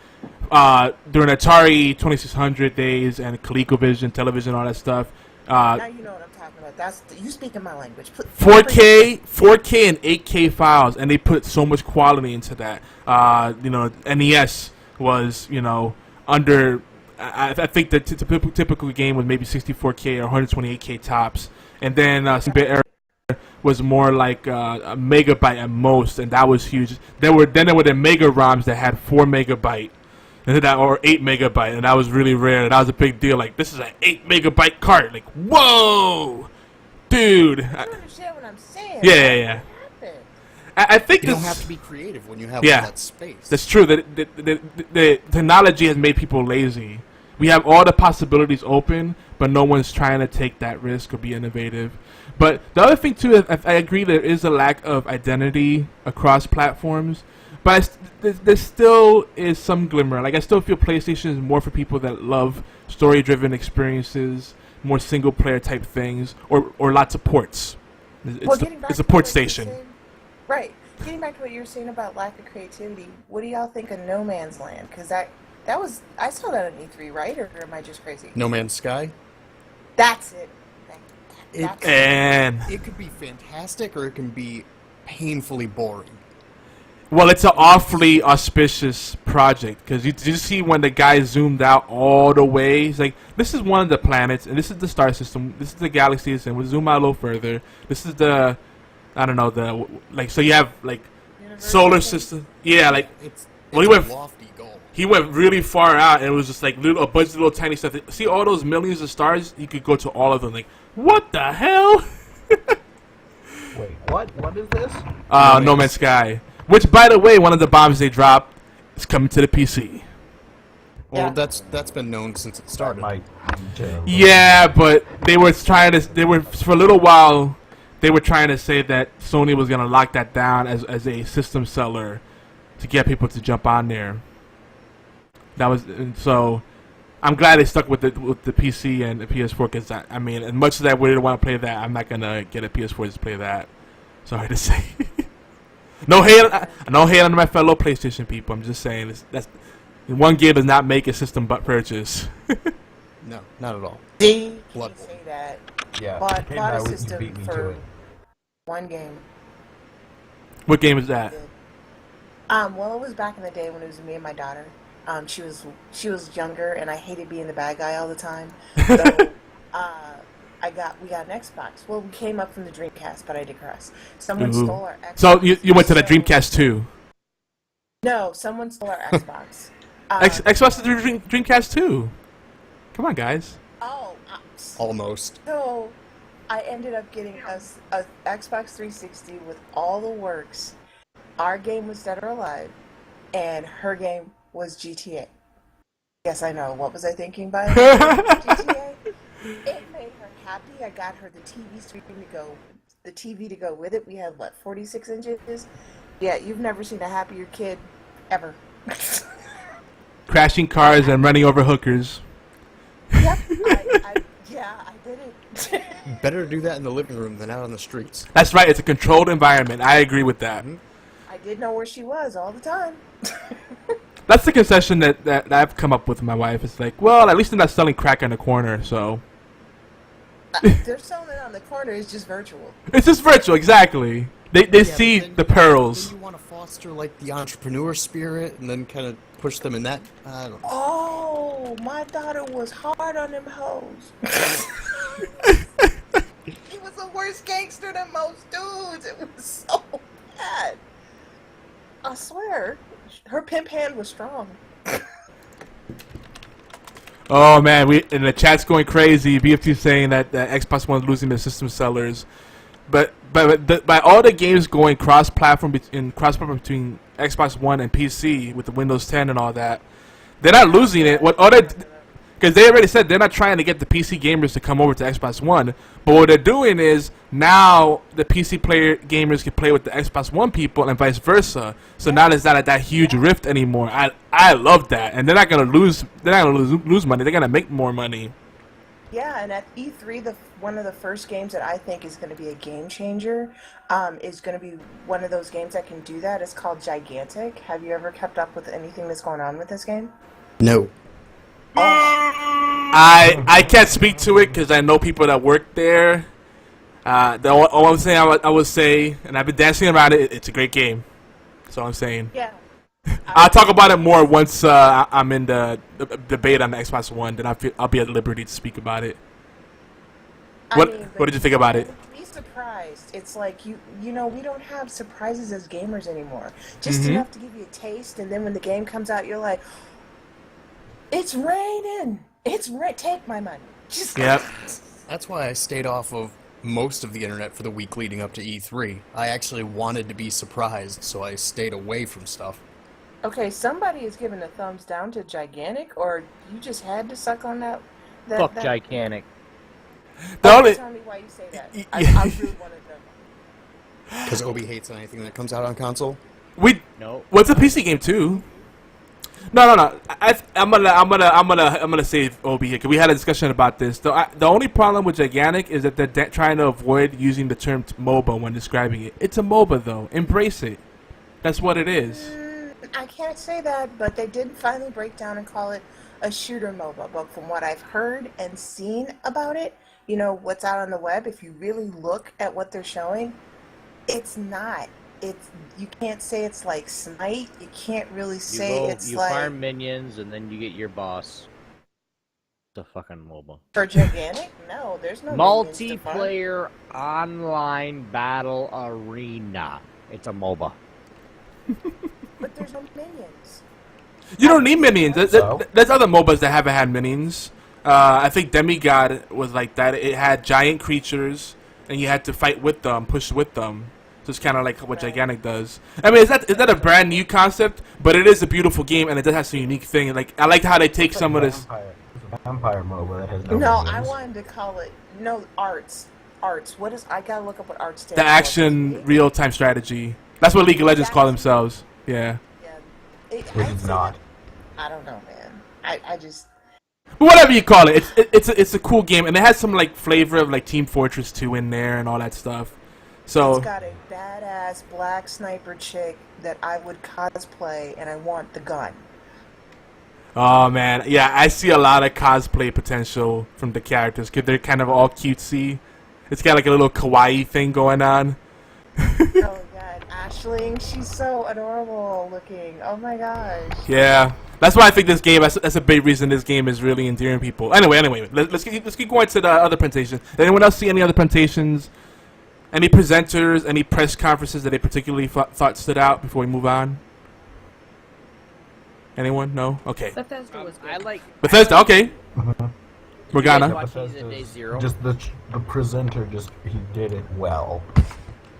during Atari 2600 days and ColecoVision, television, all that stuff. Now you know what I'm talking about. You speak in my language. 4K and 8K files, and they put so much quality into that. NES was under. I think the typical game was maybe 64K or 128K tops, and then some-bit era was more like a megabyte at most, and that was huge. There were the mega ROMs that had 4 megabyte. Or 8 megabyte, and that was really rare. That was a big deal. Like, this is an 8 megabyte cart. Like, whoa, dude. You understand what I'm saying? Yeah. I think You don't have to be creative when you have all that space. That's true. The technology has made people lazy. We have all the possibilities open, but no one's trying to take that risk or be innovative. But the other thing too, I agree there is a lack of identity across platforms. But there still is some glimmer. Like, I still feel PlayStation is more for people that love story-driven experiences, more single-player type things, or lots of ports. It's a port station. Right. Getting back to what you were saying about lack of creativity, what do y'all think of No Man's Land? Because I saw that on E3, right? Or am I just crazy? No Man's Sky? That's it. It could be fantastic, or it can be painfully boring. Well, it's an awfully auspicious project, because you see when the guy zoomed out all the way, he's like, this is one of the planets, and this is the star system, this is the galaxy, and we'll zoom out a little further. This is the, I don't know, so you have, solar system. Yeah, It's a lofty goal. he went really far out, and it was just like a bunch of little tiny stuff. See all those millions of stars? You could go to all of them. Like, what the hell? Wait, what? What is this? No Man's Sky. Which, by the way, one of the bombs they dropped is coming to the PC. Well, Yeah. that's been known since it That started. might Yeah, but they were for a little while, they were trying to say that Sony was gonna lock that down as a system seller to get people to jump on there. That was, and so I'm glad they stuck with the PC and the PS4, because I mean, as much as I would want to play that, I'm not gonna get a PS4 to play that. Sorry to say. No hate on my fellow PlayStation people. I'm just saying that's one game does not make a system but purchase. No, not at all. See, you Bloodborne. say that. Yeah, Bought Kate and a I, you system beat me to for it. one game. What game is that? Well, it was back in the day when it was me and my daughter. She was younger, and I hated being the bad guy all the time. So, we got an Xbox. Well, we came up from the Dreamcast, but I digress. Someone Ooh. stole our Xbox. So you went to the So- Dreamcast 2. No, someone stole our Xbox. Xbox is the Dreamcast 2. Come on, guys. Oh, Almost. so I ended up getting a Xbox 360 with all the works. Our game was Dead or Alive, and her game was GTA. Yes, I know. What was I thinking by GTA? It made her happy. I got her the TV to go with it. We had 46 inches. Yeah, you've never seen a happier kid ever. Crashing cars and running over hookers. Yep. I did it. Better do that in the living room than out on the streets. That's right. It's a controlled environment. I agree with that. I did know where she was all the time. That's the concession that I've come up with my wife. It's like, well, at least they're not selling crack on the corner, so They're selling it on the corner. It's just virtual. it's just virtual. Exactly. They Yeah, see but then- the pearls. Then you want to foster like the entrepreneur spirit, and then kind of push them in that. I don't know. Oh, my daughter was hard on them hoes. He was a worse gangster than most dudes. It was so bad. I swear, her pimp hand was strong. Oh man, the chat's going crazy. BFT saying that Xbox One's losing the system sellers, but by all the games going cross-platform between Xbox One and PC with the Windows 10 and all that, they're not losing it. Because they already said they're not trying to get the PC gamers to come over to Xbox One, but what they're doing is now the PC gamers can play with the Xbox One people and vice versa. So now there's not that huge rift anymore. I love that, and they're not gonna lose. They're not gonna lose money. They're gonna make more money. Yeah, and at E3, one of the first games that I think is going to be a game changer is going to be one of those games that can do that. It's called Gigantic. Have you ever kept up with anything that's going on with this game? No. I can't speak to it because I know people that work there. All I'm saying, I would say, and I've been dancing around it. It's a great game. That's all I'm saying. Yeah. I'll talk about it more once I'm in the debate on the Xbox One. Then I'll be at liberty to speak about it. What did you think about it? Be surprised. It's like you know we don't have surprises as gamers anymore. Just enough to give you a taste, and then when the game comes out, you're like, "It's raining! It's take my money." Just Yep. That's why I stayed off of most of the internet for the week leading up to E3. I actually wanted to be surprised, so I stayed away from stuff. Okay, somebody is giving a thumbs down to Gigantic, or you just had to suck on that. Fuck Gigantic. The only- Tell me why you say that. Y- I really want to know. Because Obi hates anything that comes out on console. No. What's a PC game too? No. I'm gonna save Obi here because we had a discussion about this. The only problem with Gigantic is that they're trying to avoid using the term MOBA when describing it. It's a MOBA though. Embrace it. That's what it is. I can't say that, but they did finally break down and call it a shooter MOBA. But from what I've heard and seen about it, you know, what's out on the web, if you really look at what they're showing, it's not. You can't say it's like Smite. You can't really say You farm minions and then you get your boss. It's a fucking MOBA. For Gigantic? No, there's no minions to farm. Multiplayer online battle arena. It's a MOBA. But there's no minions. You don't need minions. So? There's other MOBAs that haven't had minions. I think Demigod was like that. It had giant creatures, and you had to fight with them, push with them. So it's kind of like what Gigantic does. I mean, is that a brand new concept? But it is a beautiful game, and it does have some unique thing. Like I like how they take some of this. It's a vampire MOBA that has no No, minions. I wanted to call it arts. Arts. What is? I gotta look up what arts stands The for. action real-time strategy. That's what League of Legends call themselves. Yeah. Yeah. Which is not. I don't know, man. I just. But whatever you call it, it's a cool game, and it has some like flavor of like Team Fortress 2 in there and all that stuff. So It's got a badass black sniper chick that I would cosplay, and I want the gun. oh man, yeah, I see a lot of cosplay potential from the characters because they're kind of all cutesy. It's got like a little kawaii thing going on. Oh god, Aisling, she's so adorable looking. Oh my gosh. Yeah, that's why I think this game. That's a big reason this game is really endearing people. Anyway, let's keep going to the other presentations. Did anyone else see any other presentations? Any presenters? Any press conferences that they particularly thought stood out before we move on? Anyone? No. Okay. Bethesda was good. I like Bethesda. Okay. Morgana. Morgana. Watch these at Day Zero. Just the presenter, he did it well.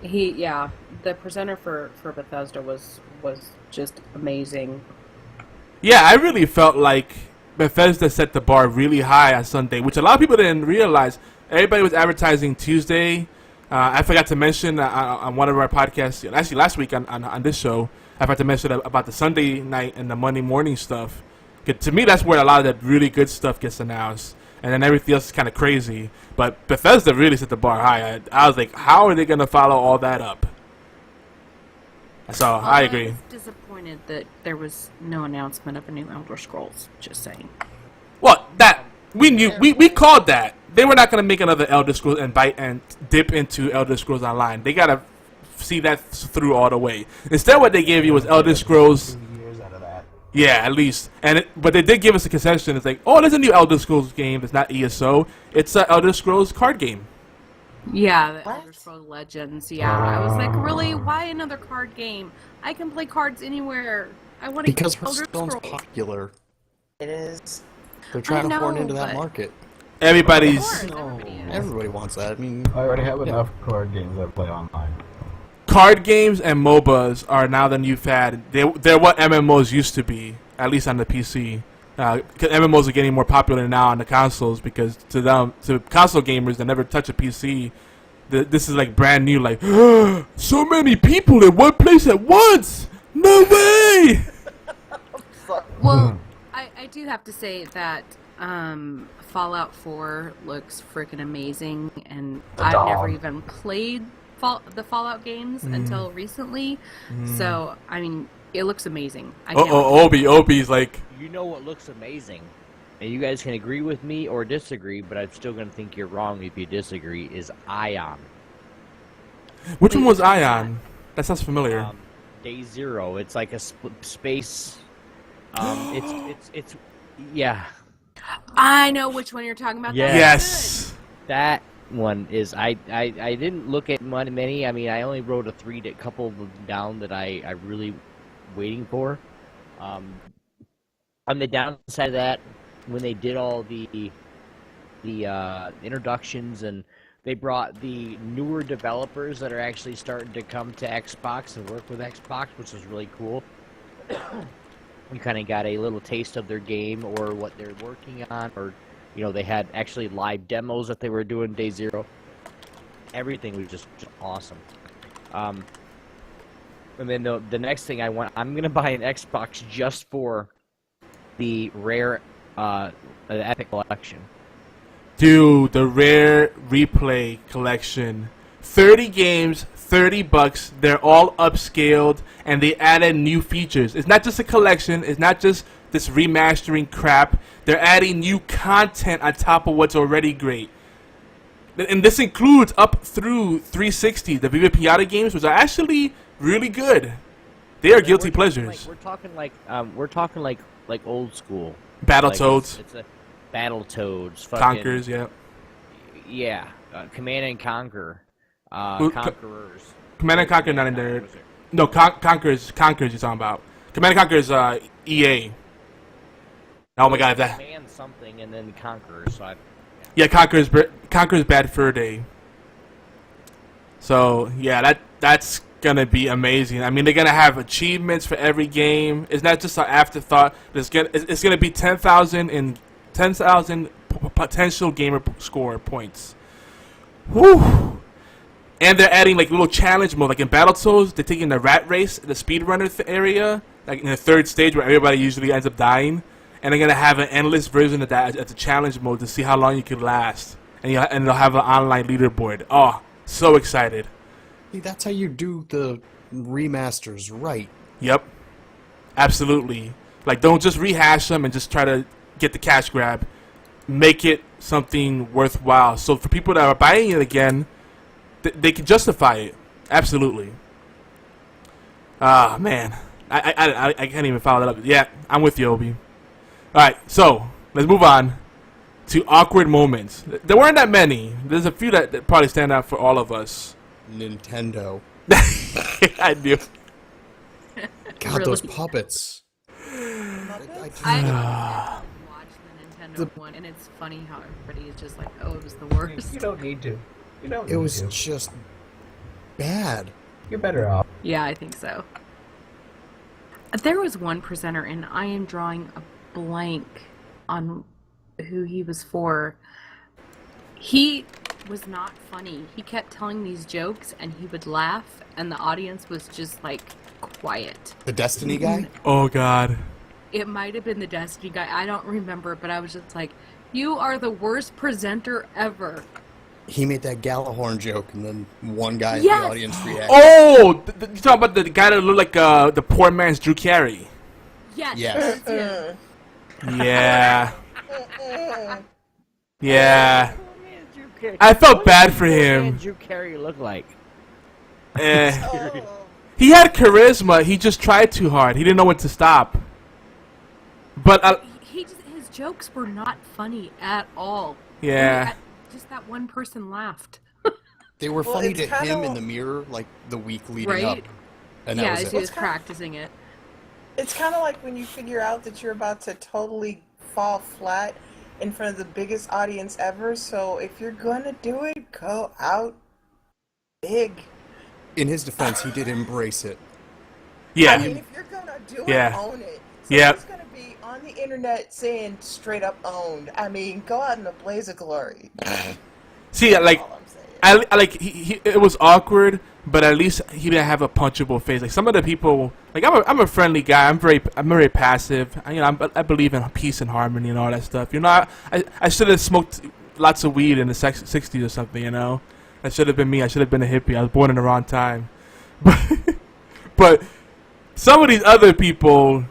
The presenter for Bethesda was just amazing. Yeah, I really felt like Bethesda set the bar really high on Sunday, which a lot of people didn't realize. Everybody was advertising Tuesday. I forgot to mention on one of our podcasts, actually last week on this show, I forgot to mention about the Sunday night and the Monday morning stuff. 'Cause to me, that's where a lot of the really good stuff gets announced. And then everything else is kind of crazy. But Bethesda really set the bar high. I was like, how are they going to follow all that up? So, I agree. I was disappointed that there was no announcement of a new Elder Scrolls, just saying. Well, that we knew, we called that. They were not going to make another Elder Scrolls and bite and dip into Elder Scrolls Online. They got to see that through all the way. Instead, what they gave you was Elder Scrolls. 2 years out of that. Yeah, at least. But they did give us a concession. It's like, oh, there's a new Elder Scrolls game that's not ESO. It's an Elder Scrolls card game. Yeah, the What? Elder Scrolls Legends. Yeah, I was like, really? Why another card game? I can play cards anywhere. I want to Because Elder Hearthstone's Scrolls. popular. It is. They're trying to horn know, into that but- market. Of Everybody's course, everybody is. Everybody wants that. I mean, I already have enough card games that play online. card games and MOBAs are now the new fad. They're what MMOs used to be, at least on the PC. Because MMOs are getting more popular now on the consoles because to console gamers that never touch a PC, this is like brand new. Like, so many people in one place at once. No way. Well, I do have to say that Fallout 4 looks freaking amazing, and The I've dog. never even played the Fallout games until recently. So, I mean, it looks amazing. I can't wait. Obi's like, You know what looks amazing, and you guys can agree with me or disagree, but I'm still going to think you're wrong if you disagree, is Ion. which one was Ion? That sounds familiar. Day Zero. It's like a space. It's yeah. I know which one you're talking about. Yeah. Yes. That one is I didn't look at many. I mean, I only wrote a couple of them down that I really waiting for. On the downside of that, when they did all the introductions and they brought the newer developers that are actually starting to come to Xbox and work with Xbox, which was really cool. You kind of got a little taste of their game or what they're working on, or they had actually live demos that they were doing Day Zero. Everything was just awesome. And then the next thing I'm gonna buy an Xbox just for the rare the Epic Collection. Dude, the Rare Replay Collection. 30 games, $30. They're all upscaled, and they added new features. It's not just a collection. It's not just this remastering crap. They're adding new content on top of what's already great. And this includes up through 360, the Viva Pinata games, which are actually really good. They are guilty pleasures. We're talking like old school. Battletoads. It's a Battletoads. Conkers, yeah. Yeah. Command and Conquer. Who- Conquerors. Command and Conquer not in there. No, Conkers you're talking about. Command and Conquer is EA. Oh my god, that. Man something and then Conqueror. So Yeah, Conqueror's Bad Fur Day. So yeah, that's gonna be amazing. I mean, they're gonna have achievements for every game. It's not just an afterthought. It's gonna be 10,000 potential gamer score points. Woo! And they're adding like little challenge mode, like in Battletoads. They're taking the rat race, the speedrunner area, like in the third stage where everybody usually ends up dying. And they're gonna have an endless version of that as a challenge mode to see how long you can last. And they'll have an online leaderboard. Oh, so excited. See, that's how you do the remasters right. Yep. Absolutely. Like, don't just rehash them and just try to get the cash grab. Make it something worthwhile. So for people that are buying it again, they can justify it. Absolutely. Ah, man. I can't even follow that up. Yeah, I'm with you, Obi. Alright, so, let's move on to awkward moments. There weren't that many. There's a few that probably stand out for all of us. Nintendo. I do. God, those puppets. I watched the Nintendo one, and it's funny how everybody is just like, "Oh, it was the worst." You don't need to. You don't. It was need to. just bad. You're better off. Yeah, I think so. There was one presenter, and I am drawing a blank on who he was for. He was not funny. He kept telling these jokes, and he would laugh, and the audience was just like quiet. The Destiny guy? Oh, God. It might have been the Destiny guy. I don't remember, but I was just like, "You are the worst presenter ever." He made that Gallahorn joke, and then one guy in Yes! the audience reacted. Oh! You talking about the guy that looked like the poor man's Drew Carey? Yes. Yes. Yes. Yeah. Yeah. I felt bad for him. What did Drew Carey look like? Eh. He had charisma. He just tried too hard. He didn't know when to stop. But His jokes were not funny at all. yeah. Just that one person laughed. They were Well, funny it's to kinda- him in the mirror, like, the week leading Right? up. And that Yeah, was as it. he was practicing it. It's kind of like when you figure out that you're about to totally fall flat in front of the biggest audience ever. So if you're gonna do it, go out big. In his defense, he did embrace it. Yeah. I mean, if you're gonna do it, Yeah. own it. Yeah. Somebody's gonna be on the internet saying straight up owned. I mean, go out in a blaze of glory. See, like, All I'm saying. I like it was awkward, but at least he didn't have a punchable face. Like some of the people, like I'm a friendly guy. I'm very passive. I believe in peace and harmony and all that stuff. I should have smoked lots of weed in the 60s or something. That should have been me. I should have been a hippie. I was born in the wrong time. But some of these other people,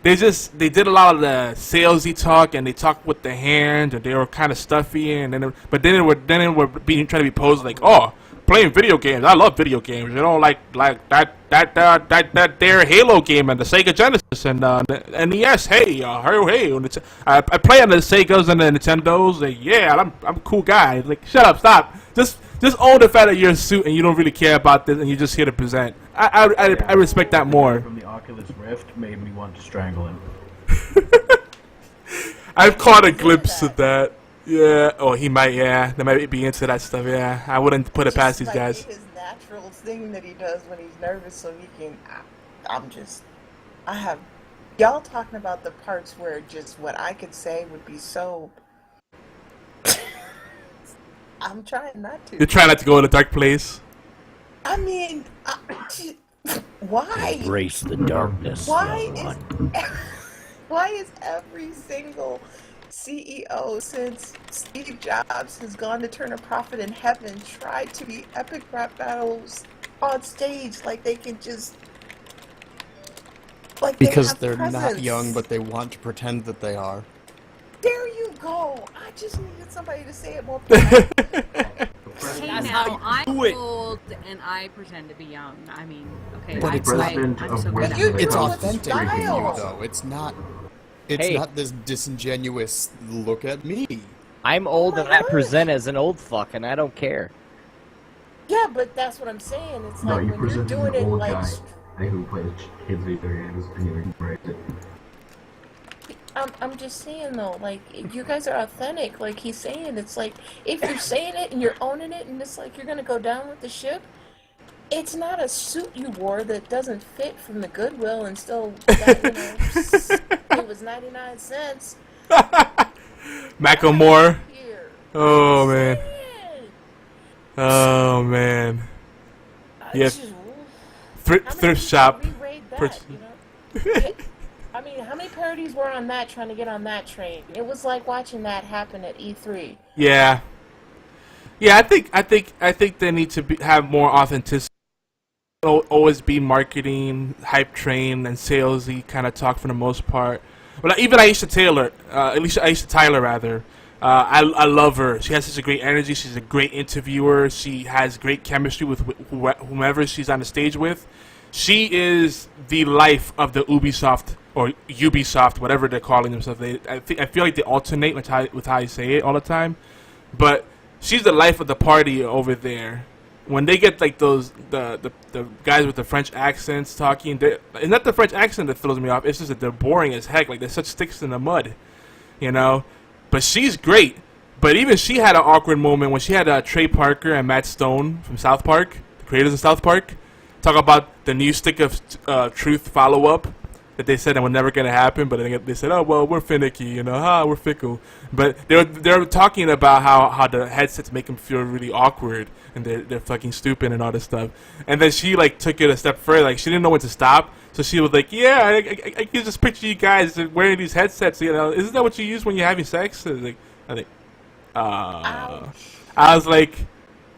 they did a lot of the salesy talk, and they talked with their hands, and they were kind of stuffy, and then they were trying to be posed like, oh, playing video games. I love video games. Like that their Halo game and the Sega Genesis and NES. Hey, I play on the Segas and the Nintendos. Yeah, I'm a cool guy. Like, shut up, stop. Just own the fact that you're a suit and you don't really care about this and you're just here to present. I respect that more. From the Oculus Rift made me want to strangle him. I've caught a glimpse of that. Yeah. Oh, he might. Yeah, they might be into that stuff. Yeah, I wouldn't put it past these Just guys. like his natural thing that he does when he's nervous, so he can. I have y'all talking about the parts where just what I could say would be so. I'm trying not to. You're trying not to go in a dark place. I mean, why? Embrace the darkness. Why young is one. why is every single CEO since Steve Jobs has gone to turn a profit in heaven tried to be epic rap battles on stage like they can just Because they they're have not presence. young, but they want to pretend that they are. There you go. I just needed somebody to say it more. Hey, That's now, how you do it. I'm old and I pretend to be young. I mean, okay, But it's President I'm of so good West at You it. It's do it authentic in you, style. though. It's not. It's Hey. not this disingenuous look at me. I'm old and I present as an old fuck, and I don't care. Yeah, but that's what I'm saying. It's No, like you when you're present doing an it old like guy who plays kids video games and you embrace it. I'm just saying though, like you guys are authentic. Like he's saying, it's like if you're saying it and you're owning it, and it's like you're gonna go down with the ship. It's not a suit you wore that doesn't fit from the Goodwill and still got, it was 99 cents. Macklemore. Here. Oh man. Saying. Oh man. Yeah. Just, Thrift shop. Re-rate that, you know? Yeah, I mean, how many parodies were on that trying to get on that train? It was like watching that happen at E3. Yeah. Yeah, I think they need to have more authenticity. Always be marketing, hype train, and salesy kind of talk for the most part. But even Aisha Tyler rather. I love her. She has such a great energy. She's a great interviewer. She has great chemistry with whomever she's on the stage with. She is the life of the Ubisoft or Ubisoft, whatever they're calling themselves. I feel like they alternate with how you say it all the time. But she's the life of the party over there. When they get like the guys with the French accents talking, it's not the French accent that throws me off. It's just that they're boring as heck. Like they're such sticks in the mud, you know. But she's great. But even she had an awkward moment when she had Trey Parker and Matt Stone from South Park, the creators of South Park, talk about the new Stick of Truth follow-up that they said that was never going to happen. But they said, oh, well, we're finicky, you know, we're fickle. But they're talking about how the headsets make them feel really awkward and they're fucking stupid and all this stuff. And then she, like, took it a step further. Like, she didn't know when to stop. So she was like, yeah, I can just picture you guys wearing these headsets, you know. Isn't that what you use when you're having sex? I was like,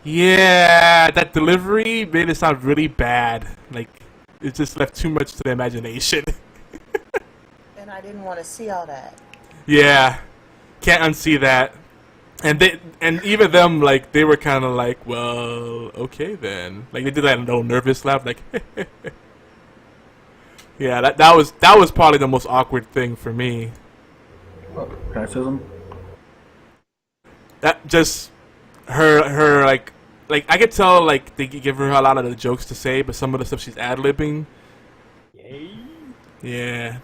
yeah, that delivery made it sound really bad. Like, it just left too much to the imagination. And I didn't want to see all that. Yeah, can't unsee that. And even them, like, they were kind of like, well, okay then. Like, they did that little nervous laugh, like, yeah, that was probably the most awkward thing for me. Can I say something? That just her like I could tell like they give her a lot of the jokes to say, but some of the stuff she's ad-libbing. Yay. Yeah.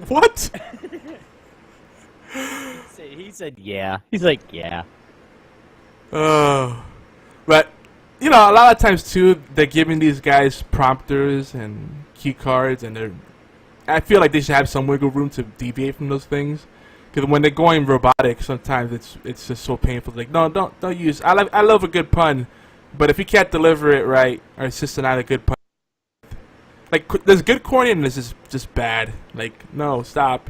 What? He said yeah. He's like yeah. Oh, but you know, a lot of times too, they're giving these guys prompters and key cards, and I feel like they should have some wiggle room to deviate from those things. Because when they're going robotic, sometimes it's just so painful. Like, no, don't use. I love a good pun, but if you can't deliver it right, or it's just not a good pun. Like, there's good corny and there's just bad. Like, no, stop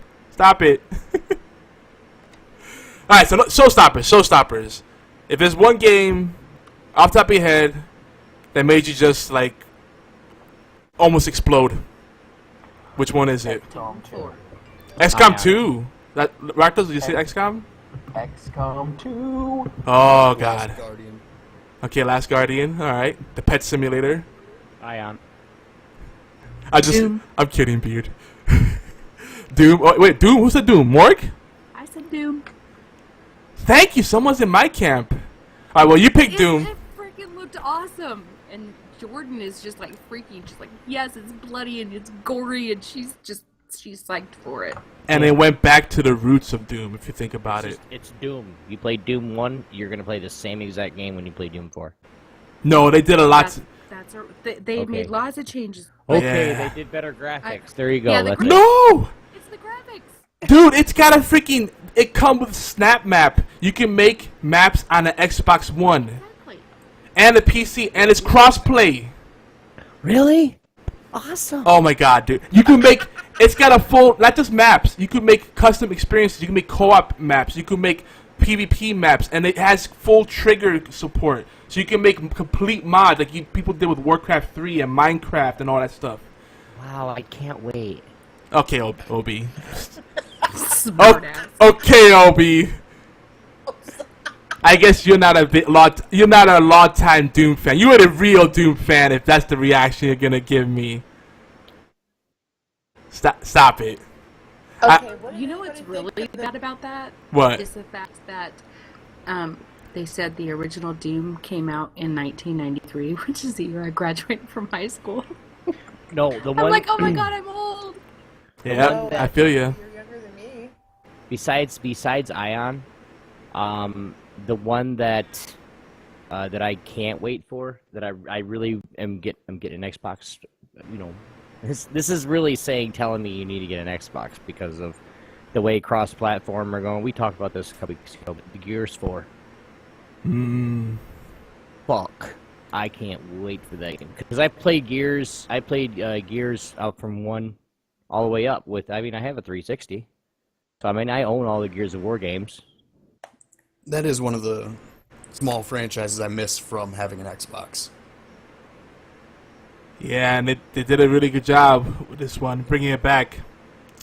it. All right, so showstoppers. If there's one game off the top of your head that made you just like almost explode, which one is it? XCOM 2. XCOM 2. Raktos, did you say XCOM? XCOM 2. Oh god. Last Guardian. Okay, Last Guardian. All right, the Pet Simulator. Ion. Doom. I'm kidding, Beard. Doom. Oh, wait, Doom. Who's the Doom? Morg? I said Doom. Thank you. Someone's in my camp. All right, well, you picked Doom. It freaking looked awesome, and Jordan is just like freaking, just like, yes, it's bloody and it's gory, and she's psyched for it. And it went back to the roots of Doom, if you think about it. It's Doom. You play Doom 1, you're going to play the same exact game when you play Doom 4. No, they did a lot. They Okay. made lots of changes. Okay, Yeah. they did better graphics. There you go. Yeah, That's it. No! It's the graphics. Dude, it's got a freaking... It comes with Snap Map. You can make maps on the Xbox One. Exactly. And the PC, and it's cross-play. Really? Awesome. Oh my god, dude. You can make... It's got a full... Not just maps. You can make custom experiences. You can make co-op maps. You can make PvP maps. And it has full trigger support. So you can make complete mods like people did with Warcraft 3 and Minecraft and all that stuff. Wow, I can't wait. Okay, Obi. Smart ass. Okay, Obi. I guess you're not a long-time Doom fan. You are the real Doom fan if that's the reaction you're gonna give me. Stop it. Okay, what You know what's really bad about that? What? Is the fact that they said the original Doom came out in 1993, which is the year I graduated from high school. No, the one. I'm like, oh my god, I'm old. Yeah, I feel you. You're younger than me. besides Ion, the one that I can't wait for, that I really am getting an Xbox. You know, this is really telling me you need to get an Xbox because of the way cross-platform are going. We talked about this a couple weeks ago, but the Gears 4. Fuck. I can't wait for that game. Because I played Gears. I played Gears out from 1 all the way up with. I mean, I have a 360, so I mean, I own all the Gears of War games. That is one of the small franchises I miss from having an Xbox. Yeah, and they did a really good job with this one, bringing it back.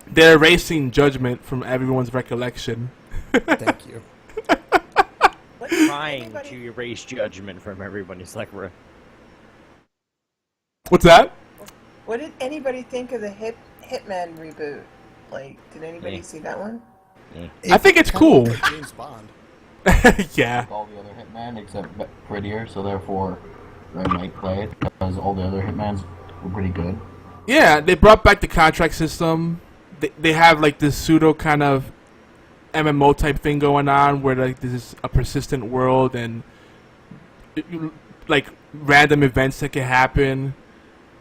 They're erasing Judgment from everyone's recollection. Thank you. Trying to erase Judgment from everybody's like. What's that? What did anybody think of the Hitman reboot? Like, did anybody see that one? I think it's cool. Like James Bond. Yeah. All the other Hitman except prettier, so therefore I might play it because all the other Hitmans were pretty good. Yeah, they brought back the contract system. They have like this pseudo kind of MMO type thing going on where like this is a persistent world and like random events that can happen.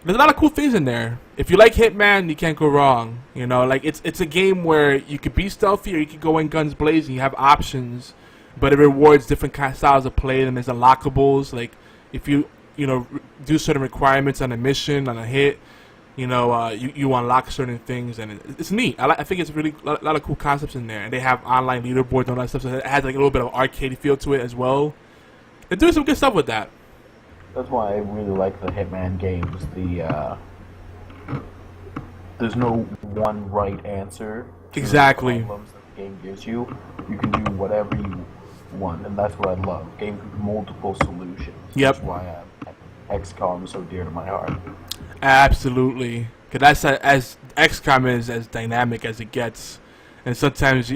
There's a lot of cool things in there. If you like Hitman, you can't go wrong. You know, like it's a game where you could be stealthy or you could go in guns blazing. You have options, but it rewards different kind of styles of play. And there's unlockables. Like if you do certain requirements on a mission, on a hit, you unlock certain things, and it's neat. I think it's really a lot of cool concepts in there. And they have online leaderboards and all that stuff, so it has like a little bit of arcade feel to it as well. They're doing some good stuff with that. That's why I really like the Hitman games. There's no one right answer to Exactly. the problems that the game gives you. You can do whatever you want, and that's what I love. Games with multiple solutions. Yep. That's why XCOM is so dear to my heart. Absolutely, because that's as XCOM is as dynamic as it gets, and sometimes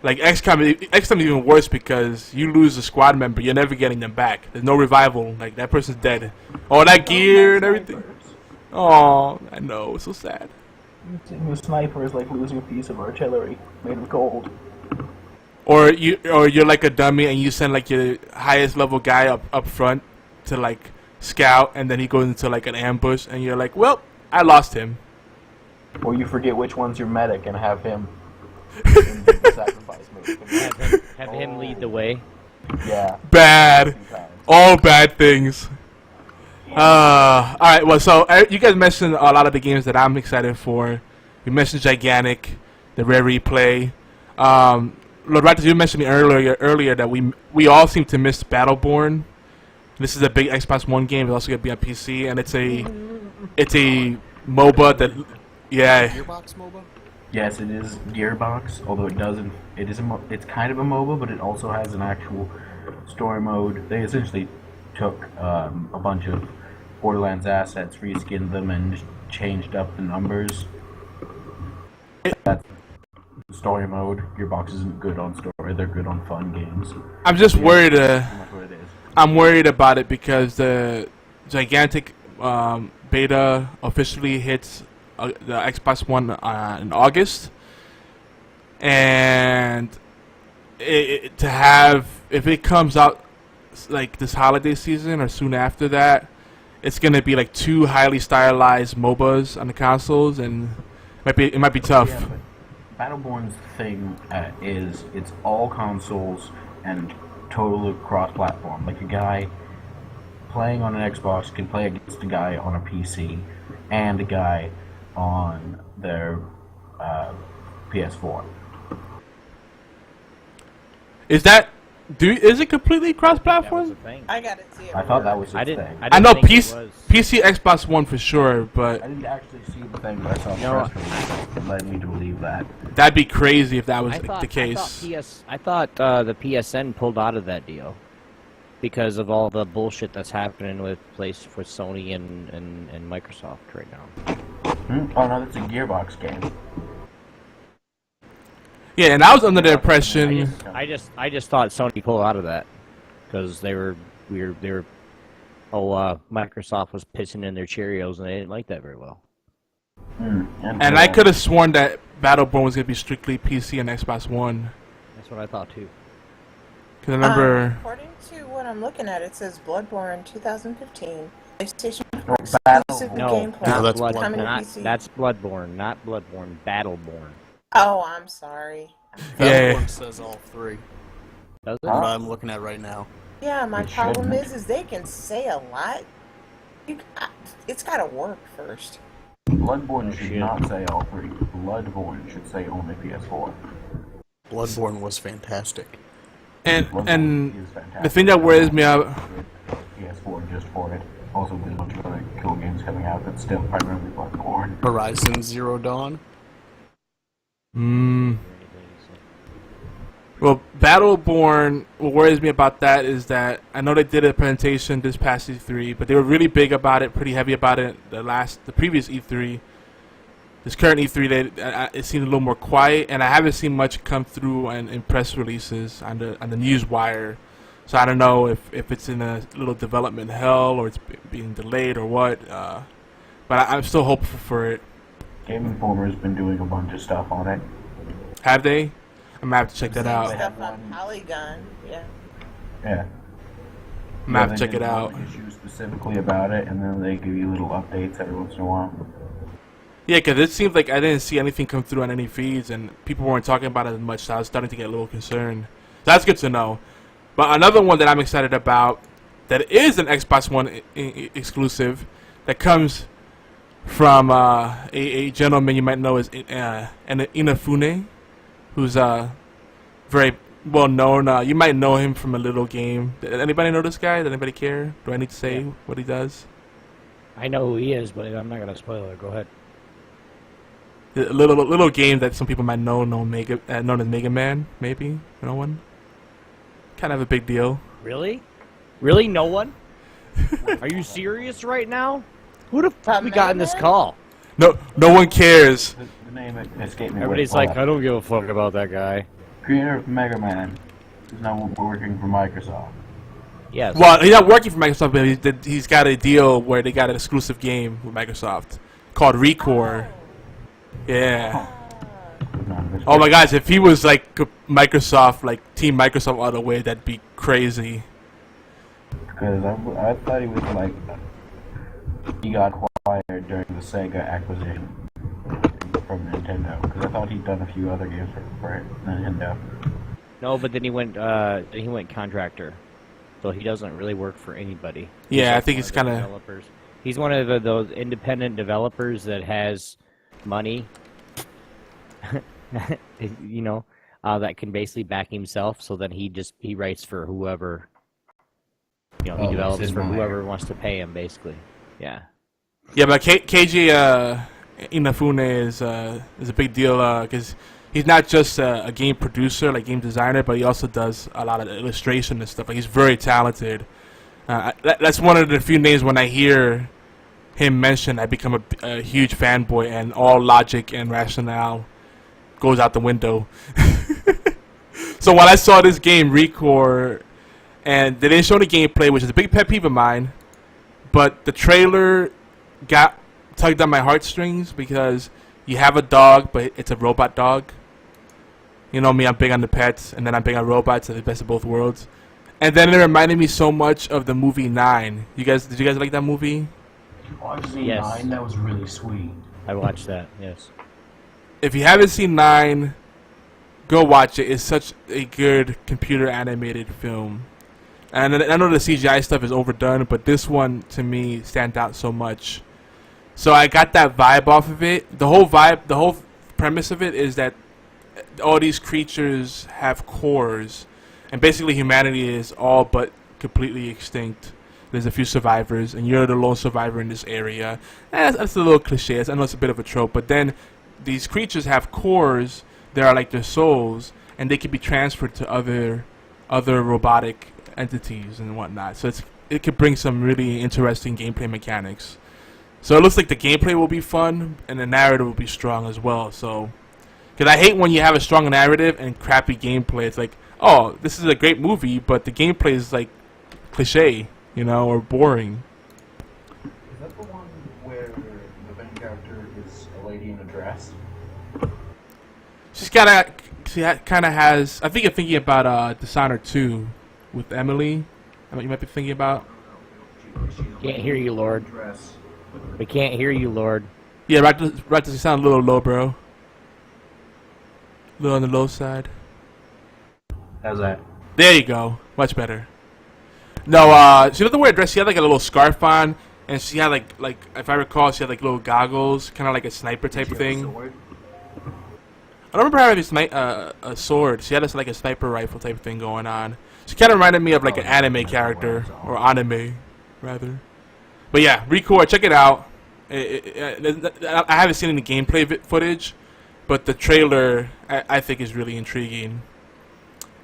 XCOM is even worse because you lose a squad member, you're never getting them back. There's no revival. Like that person's dead. All that gear and everything. Oh, I know, it's so sad. Losing a sniper is like losing a piece of artillery made of gold. Or you're like a dummy and you send like your highest level guy up front to like scout, and then he goes into like an ambush, and you're like, well, I lost him. Or you forget which one's your medic and have him in the sacrifice move. Have him lead the way. Yeah. Bad. All bad things. All right. Well, so you guys mentioned a lot of the games that I'm excited for. You mentioned Gigantic, the Rare Replay. Loretta, you mentioned earlier that we all seem to miss Battleborn. This is a big Xbox One game. It's also gonna be on PC, and it's a MOBA that, yeah. Gearbox MOBA? Yes, it is Gearbox, although it's kind of a MOBA, but it also has an actual story mode. They essentially took a bunch of Borderlands assets, reskinned them, and changed up the numbers. That's the story mode. Gearbox isn't good on story; they're good on fun games. I'm just worried. That's what it is. I'm worried about it because the Gigantic beta officially hits the Xbox One in August, and if it comes out like this holiday season or soon after that, it's gonna be like 2 highly stylized MOBAs on the consoles, and it might be tough. Yeah, but Battleborn's thing is it's all consoles and total cross-platform. Like a guy playing on an Xbox can play against a guy on a PC and a guy on their PS4. Is it completely cross-platform? That was the thing. I gotta see it. I thought that was its I thing. didn't. I know think it was. PC, Xbox One for sure, but I didn't actually see the thing, but I saw the No, press release that led me to believe that. that'd be crazy if that was the case. I thought the PSN pulled out of that deal because of all the bullshit that's happening with Sony and Microsoft right now. Oh no, that's a Gearbox game. Yeah, and I was under the impression. I just thought Sony pulled out of that because Microsoft was pissing in their Cheerios and they didn't like that very well. And I could have sworn that Battleborn was gonna be strictly PC and Xbox One. That's what I thought too. Cause I remember. According to what I'm looking at, it says Bloodborne 2015. PlayStation 4 Battle- exclusive No, gameplay. No, that's Blood, coming to not, PC. that's Bloodborne, not Bloodborne. Battleborn. Oh, I'm sorry. Yeah. Battleborn says all three. Does it? Huh? What I'm looking at right now. Yeah, my It problem shouldn't. is they can say a lot. It's got to work first. Bloodborne should shit. not say all three. Bloodborne should say only PS4. Bloodborne was fantastic. And Bloodborne is fantastic. the thing that worries me out. PS4 just for it. Also, there's a bunch of other cool games coming out that's still primarily Bloodborne. Horizon Zero Dawn. Well, Battleborn, what worries me about that is that I know they did a presentation this past E3, but they were really big about it, pretty heavy about it the previous E3. This current E3, it seemed a little more quiet, and I haven't seen much come through in press releases on the news wire. So I don't know if it's in a little development hell or it's being delayed or what. But I'm still hopeful for it. Game Informer's been doing a bunch of stuff on it. Have they? I'm gonna have to check that out. Stuff on Polygon. Yeah. Yeah. I'm gonna have to they check did it out. one issue specifically about it, and then they give you little updates every once in a while. Yeah, because it seems like I didn't see anything come through on any feeds, and people weren't talking about it as much, so I was starting to get a little concerned. So that's good to know. But another one that I'm excited about, that is an Xbox One exclusive, that comes from a gentleman you might know as Inafune, who's very well known. You might know him from a little game. Did anybody know this guy? Did anybody care? Do I need to say what he does? I know who he is, but I'm not gonna spoil it. Go ahead. A little game that some people might know, known as Mega Man, maybe. No one. Kind of a big deal. Really? Really? No one? Are you serious right now? Who the fuck we got in this call? No one cares. The name escaped me. Everybody's What- like, I don't give a fuck about that guy. Creator of Mega Man is now working for Microsoft. Yes. Well, he's not working for Microsoft, but he's got a deal where they got an exclusive game with Microsoft called Recore. Yeah. Oh my gosh, if he was like Microsoft, like Team Microsoft all the way, that'd be crazy. Because I thought he was like, he got acquired during the Sega acquisition from Nintendo. Because I thought he'd done a few other games for Nintendo. No, but then he went contractor, so he doesn't really work for anybody. Yeah, I like think one it's of the kind of. developers. He's one of those independent developers that has money, you know, that can basically back himself. So then he writes for whoever, you know, he develops for whoever wants to pay him, basically. Yeah. Yeah, but KG Inafune is a big deal because he's not just a game producer, like game designer, but he also does a lot of illustration and stuff. Like he's very talented. That's one of the few names when I hear him mentioned, I become a huge fanboy, and all logic and rationale goes out the window. So when I saw this game, Recore, and they didn't show the gameplay, which is a big pet peeve of mine, but the trailer tugged on my heartstrings because you have a dog, but it's a robot dog. You know me, I'm big on the pets, and then I'm big on robots, and the best of both worlds. And then it reminded me so much of the movie 9. Did you guys like that movie? Watched Yes. 9, that was really sweet. I watched that. Yes. If you haven't seen 9, go watch it. It's such a good computer animated film. And I know the CGI stuff is overdone, but this one to me stands out so much. So I got that vibe off of it. The whole premise of it is that all these creatures have cores, and basically humanity is all but completely extinct. There's a few survivors, and you're the lone survivor in this area. That's a little cliche. I know it's a bit of a trope, but then these creatures have cores that are like their souls, and they can be transferred to other robotic entities and whatnot. So it could bring some really interesting gameplay mechanics. So it looks like the gameplay will be fun, and the narrative will be strong as well. So, because I hate when you have a strong narrative and crappy gameplay. It's like, oh, this is a great movie, but the gameplay is like cliche, you know, or boring. Is that the one where the main character is a dress? She kind of has. I think you're thinking about Dishonored 2 with Emily. I know you might be thinking about. Can't hear you, Lord. We can't hear you, Lord. Yeah, right. Does it sound a little low, bro? A little on the low side. How's that? There you go. Much better. No, she doesn't wear a dress. She had like a little scarf on, and she had like if I recall, she had like little goggles, kind of like a sniper type of thing. I don't remember having a sword. She had like a sniper rifle type of thing going on. She kind of reminded me of like an anime character, or anime, rather. But yeah, ReCore, check it out. I haven't seen any gameplay footage, but the trailer I think is really intriguing.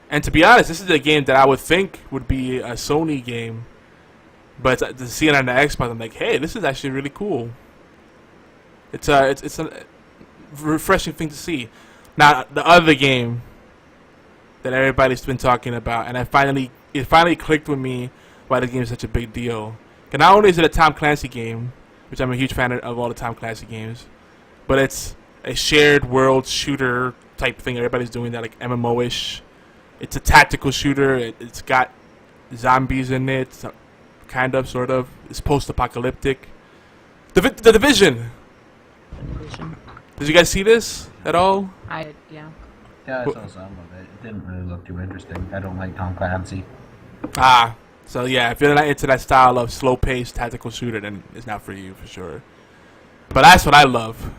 And to be honest, this is a game that I would think would be a Sony game, but to see it on the Xbox, I'm like, hey, this is actually really cool. It's a refreshing thing to see. Now, the other game that everybody's been talking about, and it finally clicked with me why the game is such a big deal. And not only is it a Tom Clancy game, which I'm a huge fan of all the Tom Clancy games, but it's a shared world shooter type thing. Everybody's doing that, like MMO-ish. It's a tactical shooter. It's got zombies in it, kind of, sort of. It's post-apocalyptic. The Division. Did you guys see this at all? Yeah. Yeah, I saw some of it. It didn't really look too interesting. I don't like Tom Clancy. So yeah, if you're not into that style of slow-paced tactical shooter, then it's not for you, for sure. But that's what I love.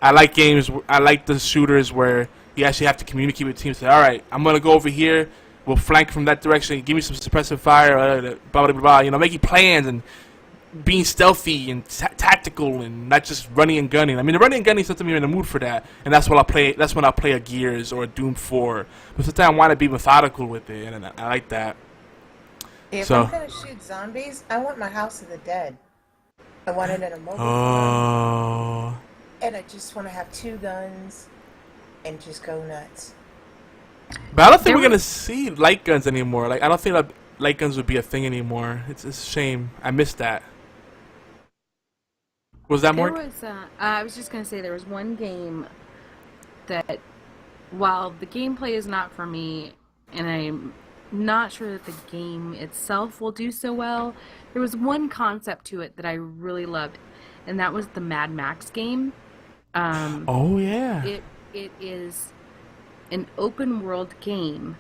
I like games, I like the shooters where you actually have to communicate with teams. Say, all right, I'm going to go over here. We'll flank from that direction. Give me some suppressive fire, blah, blah, blah, blah. You know, making plans and being stealthy and tactical and not just running and gunning. I mean, the running and gunning is something you're in the mood for that. And that's when I'll play a Gears or a Doom 4. But sometimes I want to be methodical with it, and I like that. If So, I'm gonna shoot zombies, I want my House of the Dead. I want it in a mobile phone, oh. and I just want to have 2 guns and just go nuts. But I don't think we're going to see light guns anymore. Like, I don't think that light guns would be a thing anymore. It's a shame. I missed that. Was that more? I was just going to say there was one game that, while the gameplay is not for me, and I'm not sure that the game itself will do so well, there was one concept to it that I really loved, and that was the Mad Max game. Oh, yeah. It is an open world game,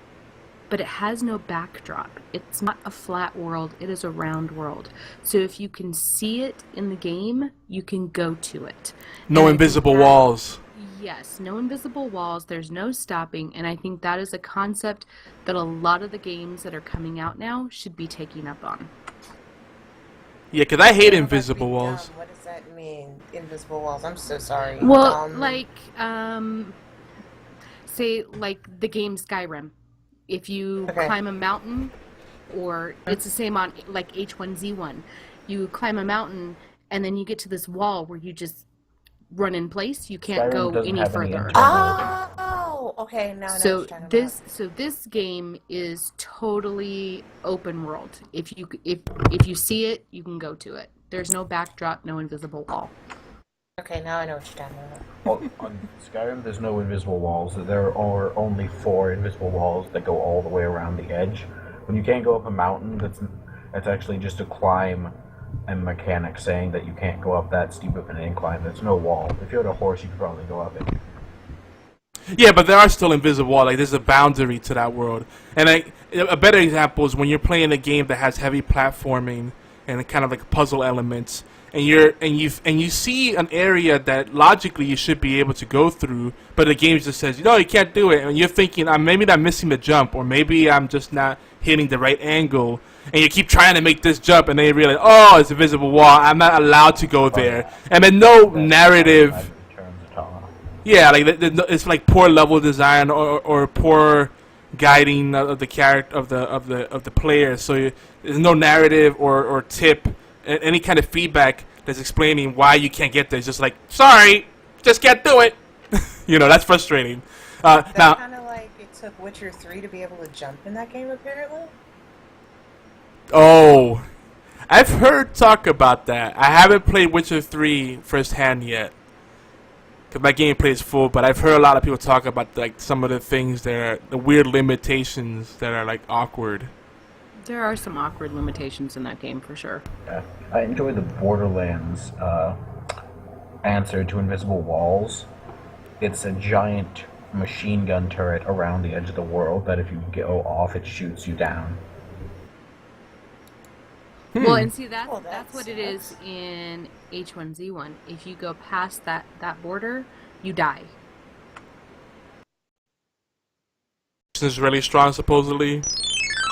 but it has no backdrop. It's not a flat world, it is a round world. So if you can see it in the game, you can go to it. No invisible walls. Yes, no invisible walls, there's no stopping, and I think that is a concept that a lot of the games that are coming out now should be taking up on. Yeah, because I hate You're about to invisible be walls. dumb. What does that mean? Invisible walls. I'm so sorry. Well, say, like the game Skyrim. If you climb a mountain, or it's the same on, like, H1Z1. You climb a mountain, and then you get to this wall where you just run in place. You can't Skyrim go doesn't any have further. Oh, okay. Now I know what you're talking about. This game is totally open world. If you see it, you can go to it. There's no backdrop, no invisible wall. Okay, now I know what you're talking about. Well, on Skyrim, there's no invisible walls. There are only 4 invisible walls that go all the way around the edge. When you can't go up a mountain, that's actually just a climb and mechanic saying that you can't go up that steep of an incline. There's no wall. If you had a horse, you could probably go up it. Yeah, but there are still invisible walls. Like, there's a boundary to that world. And a better example is when you're playing a game that has heavy platforming and kind of like puzzle elements, and you see an area that logically you should be able to go through, but the game just says, no, you can't do it. And you're thinking, maybe I'm missing the jump, or maybe I'm just not hitting the right angle. And you keep trying to make this jump, and then you realize, oh, it's a visible wall. I'm not allowed to go there. And then no narrative. Yeah, like it's like poor level design or poor guiding of the character of the player. So there's no narrative or tip, any kind of feedback that's explaining why you can't get there. It's just like, sorry, just can't do it. You know, that's frustrating. That's now, kind of like it took Witcher 3 to be able to jump in that game, apparently. oh, I've heard talk about that. I haven't played Witcher 3 firsthand yet. 'cause my gameplay is full, but I've heard a lot of people talk about like some of the things that are the weird limitations that are like awkward. There are some awkward limitations in that game for sure. Yeah. I enjoy the Borderlands answer to invisible walls. It's a giant machine gun turret around the edge of the world that if you go off, it shoots you down. Well, and see, that's Oh, that that's what it sucks. is in H1Z1. If you go past that border, you die. This is really strong, supposedly.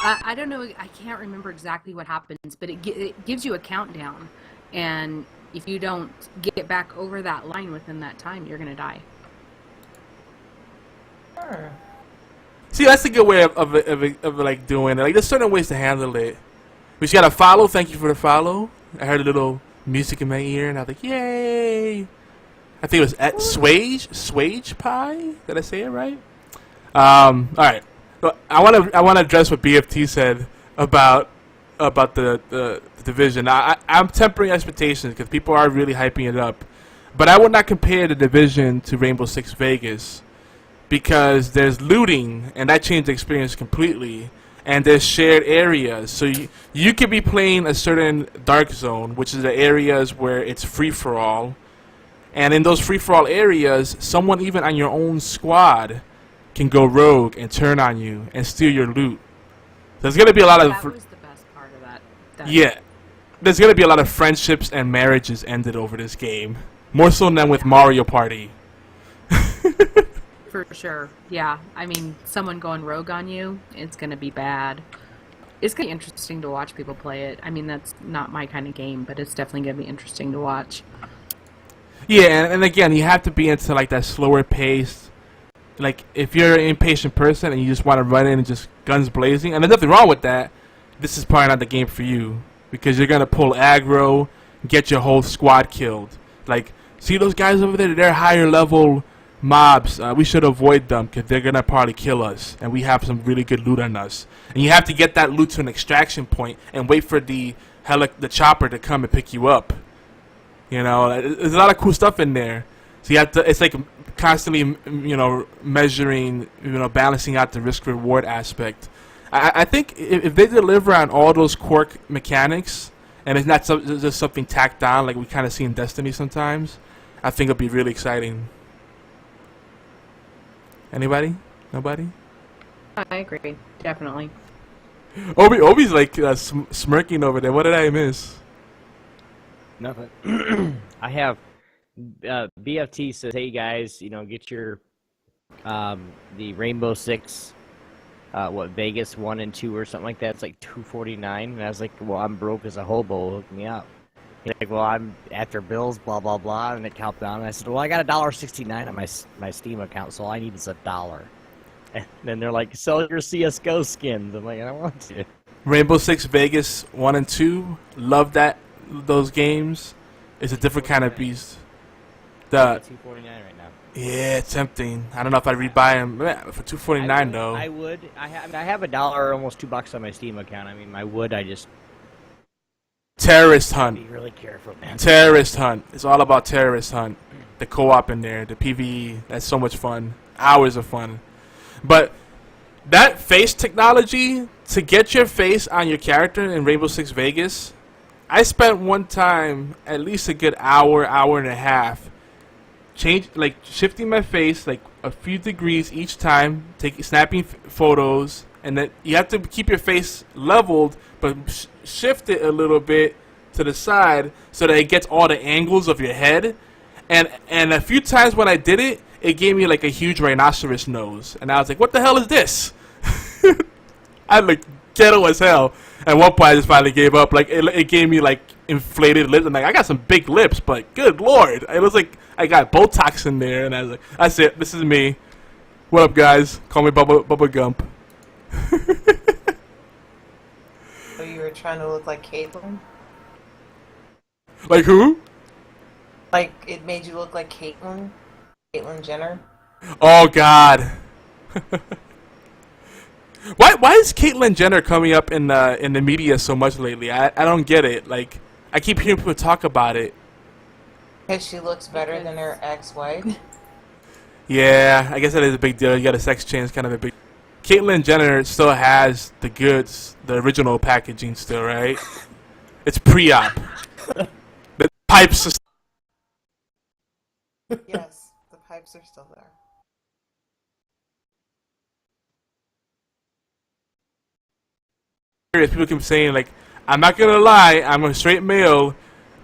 I don't know. I can't remember exactly what happens, but it gives you a countdown, and if you don't get back over that line within that time, you're gonna die. See, that's a good way of like doing it. Like, there's certain ways to handle it. We just gotta follow. Thank you for the follow. I heard a little music in my ear, and I was like, "Yay!" I think it was at Swage Pie. Did I say it right? All right. So I want to address what BFT said about the division. I'm tempering expectations because people are really hyping it up, but I would not compare the division to Rainbow Six Vegas because there's looting and that changed the experience completely. And there's shared areas, so you could be playing a certain dark zone, which is the areas where it's free for all, and in those free for all areas, someone even on your own squad can go rogue and turn on you and steal your loot. There's gonna be a lot of That was the best part of that. yeah. There's gonna be a lot of friendships and marriages ended over this game, more so than with Mario Party. For sure. Yeah. I mean, someone going rogue on you, it's going to be bad. It's going to be interesting to watch people play it. I mean, that's not my kind of game, but it's definitely going to be interesting to watch. Yeah, and again, you have to be into like that slower pace. Like, if you're an impatient person and you just want to run in and just guns blazing, and there's nothing wrong with that, this is probably not the game for you. Because you're going to pull aggro, get your whole squad killed. Like, see those guys over there? They're higher level mobs. We should avoid them because they're going to probably kill us. And we have some really good loot on us. And you have to get that loot to an extraction point and wait for the chopper to come and pick you up. You know, there's a lot of cool stuff in there. So you have to, it's like constantly, measuring, balancing out the risk-reward aspect. I think if they deliver on all those quirk mechanics, and it's not just something tacked on like we kind of see in Destiny sometimes, I think it'll be really exciting. Anybody? Nobody? I agree. Definitely. Obi's like smirking over there. What did I miss? Nothing. I have BFT says, "Hey guys, get your the Rainbow Six, Vegas 1 and 2 or something like that. It's like $249." And I was like, "Well, I'm broke as a hobo. Hook me up." He's like, "Well, I'm after bills, blah blah blah," and it counted down. And I said, "Well, I got $1.69 on my Steam account, so all I need is $1." And then they're like, "Sell your CS:GO skins." I'm like, "I don't want to." Rainbow Six Vegas 1 and 2. Love those games. It's a different kind of beast. $249 right now. Yeah, it's tempting. I don't know if I'd rebuy them for $249 though. I would. I have $1, almost $2 on my Steam account. I mean, I just Terrorist Hunt. be really careful, man. Terrorist Hunt. It's all about Terrorist Hunt. The co-op in there, the PvE. That's so much fun. Hours of fun. But that face technology, to get your face on your character in Rainbow Six Vegas, I spent one time at least a good hour and a half shifting my face like a few degrees each time, snapping photos, and then you have to keep your face leveled but shift it a little bit to the side so that it gets all the angles of your head. And a few times when I did it, it gave me like a huge rhinoceros nose, and I was like, "What the hell is this?" I looked ghetto as hell. At one point, I just finally gave up. Like it gave me like inflated lips. I'm like, I got some big lips, but good lord, it was like I got Botox in there, and I was like, "That's it. This is me. What up, guys? Call me Bubba Gump." So you were trying to look like Caitlyn? Like who? Like it made you look like Caitlyn Jenner? Oh God. Why is Caitlyn Jenner coming up in the media so much lately? I don't get it. Like, I keep hearing people talk about it. Because she looks better than her ex-wife? Yeah, I guess that is a big deal. You got a sex change, kind of a big. Caitlyn Jenner still has the goods, the original packaging still, right? It's pre-op. The pipes are Yes, the pipes are still there. serious. People keep saying, like, I'm not going to lie, I'm a straight male,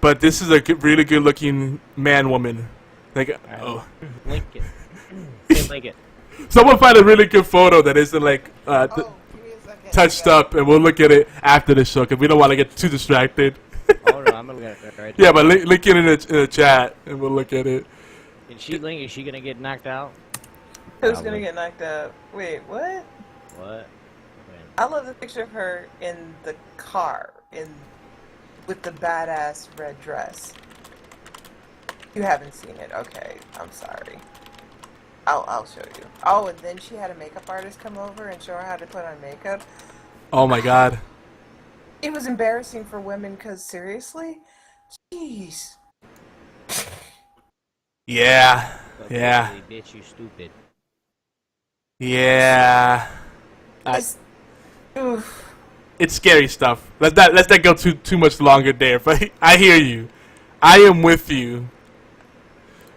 but this is a really good-looking man-woman. Like, oh. Link it. Hey, link it. Someone find a really good photo that isn't, like, Give me a second. touched up, and we'll look at it after the show, because we don't want to get too distracted. Oh no, I'm gonna look at it right Yeah, but link it in the chat, and we'll look at it. Is she gonna get knocked out? Who's Probably. gonna get knocked out? Wait, what? What? I love the picture of her in the car with the badass red dress. You haven't seen it, okay? I'm sorry. I'll show you. Oh, and then she had a makeup artist come over and show her how to put on makeup. Oh my god. It was embarrassing for women, cause seriously, jeez. Yeah. Yeah. Bitch, you stupid. Yeah. Oof. It's scary stuff. Let's not go too much longer there. But I hear you. I am with you.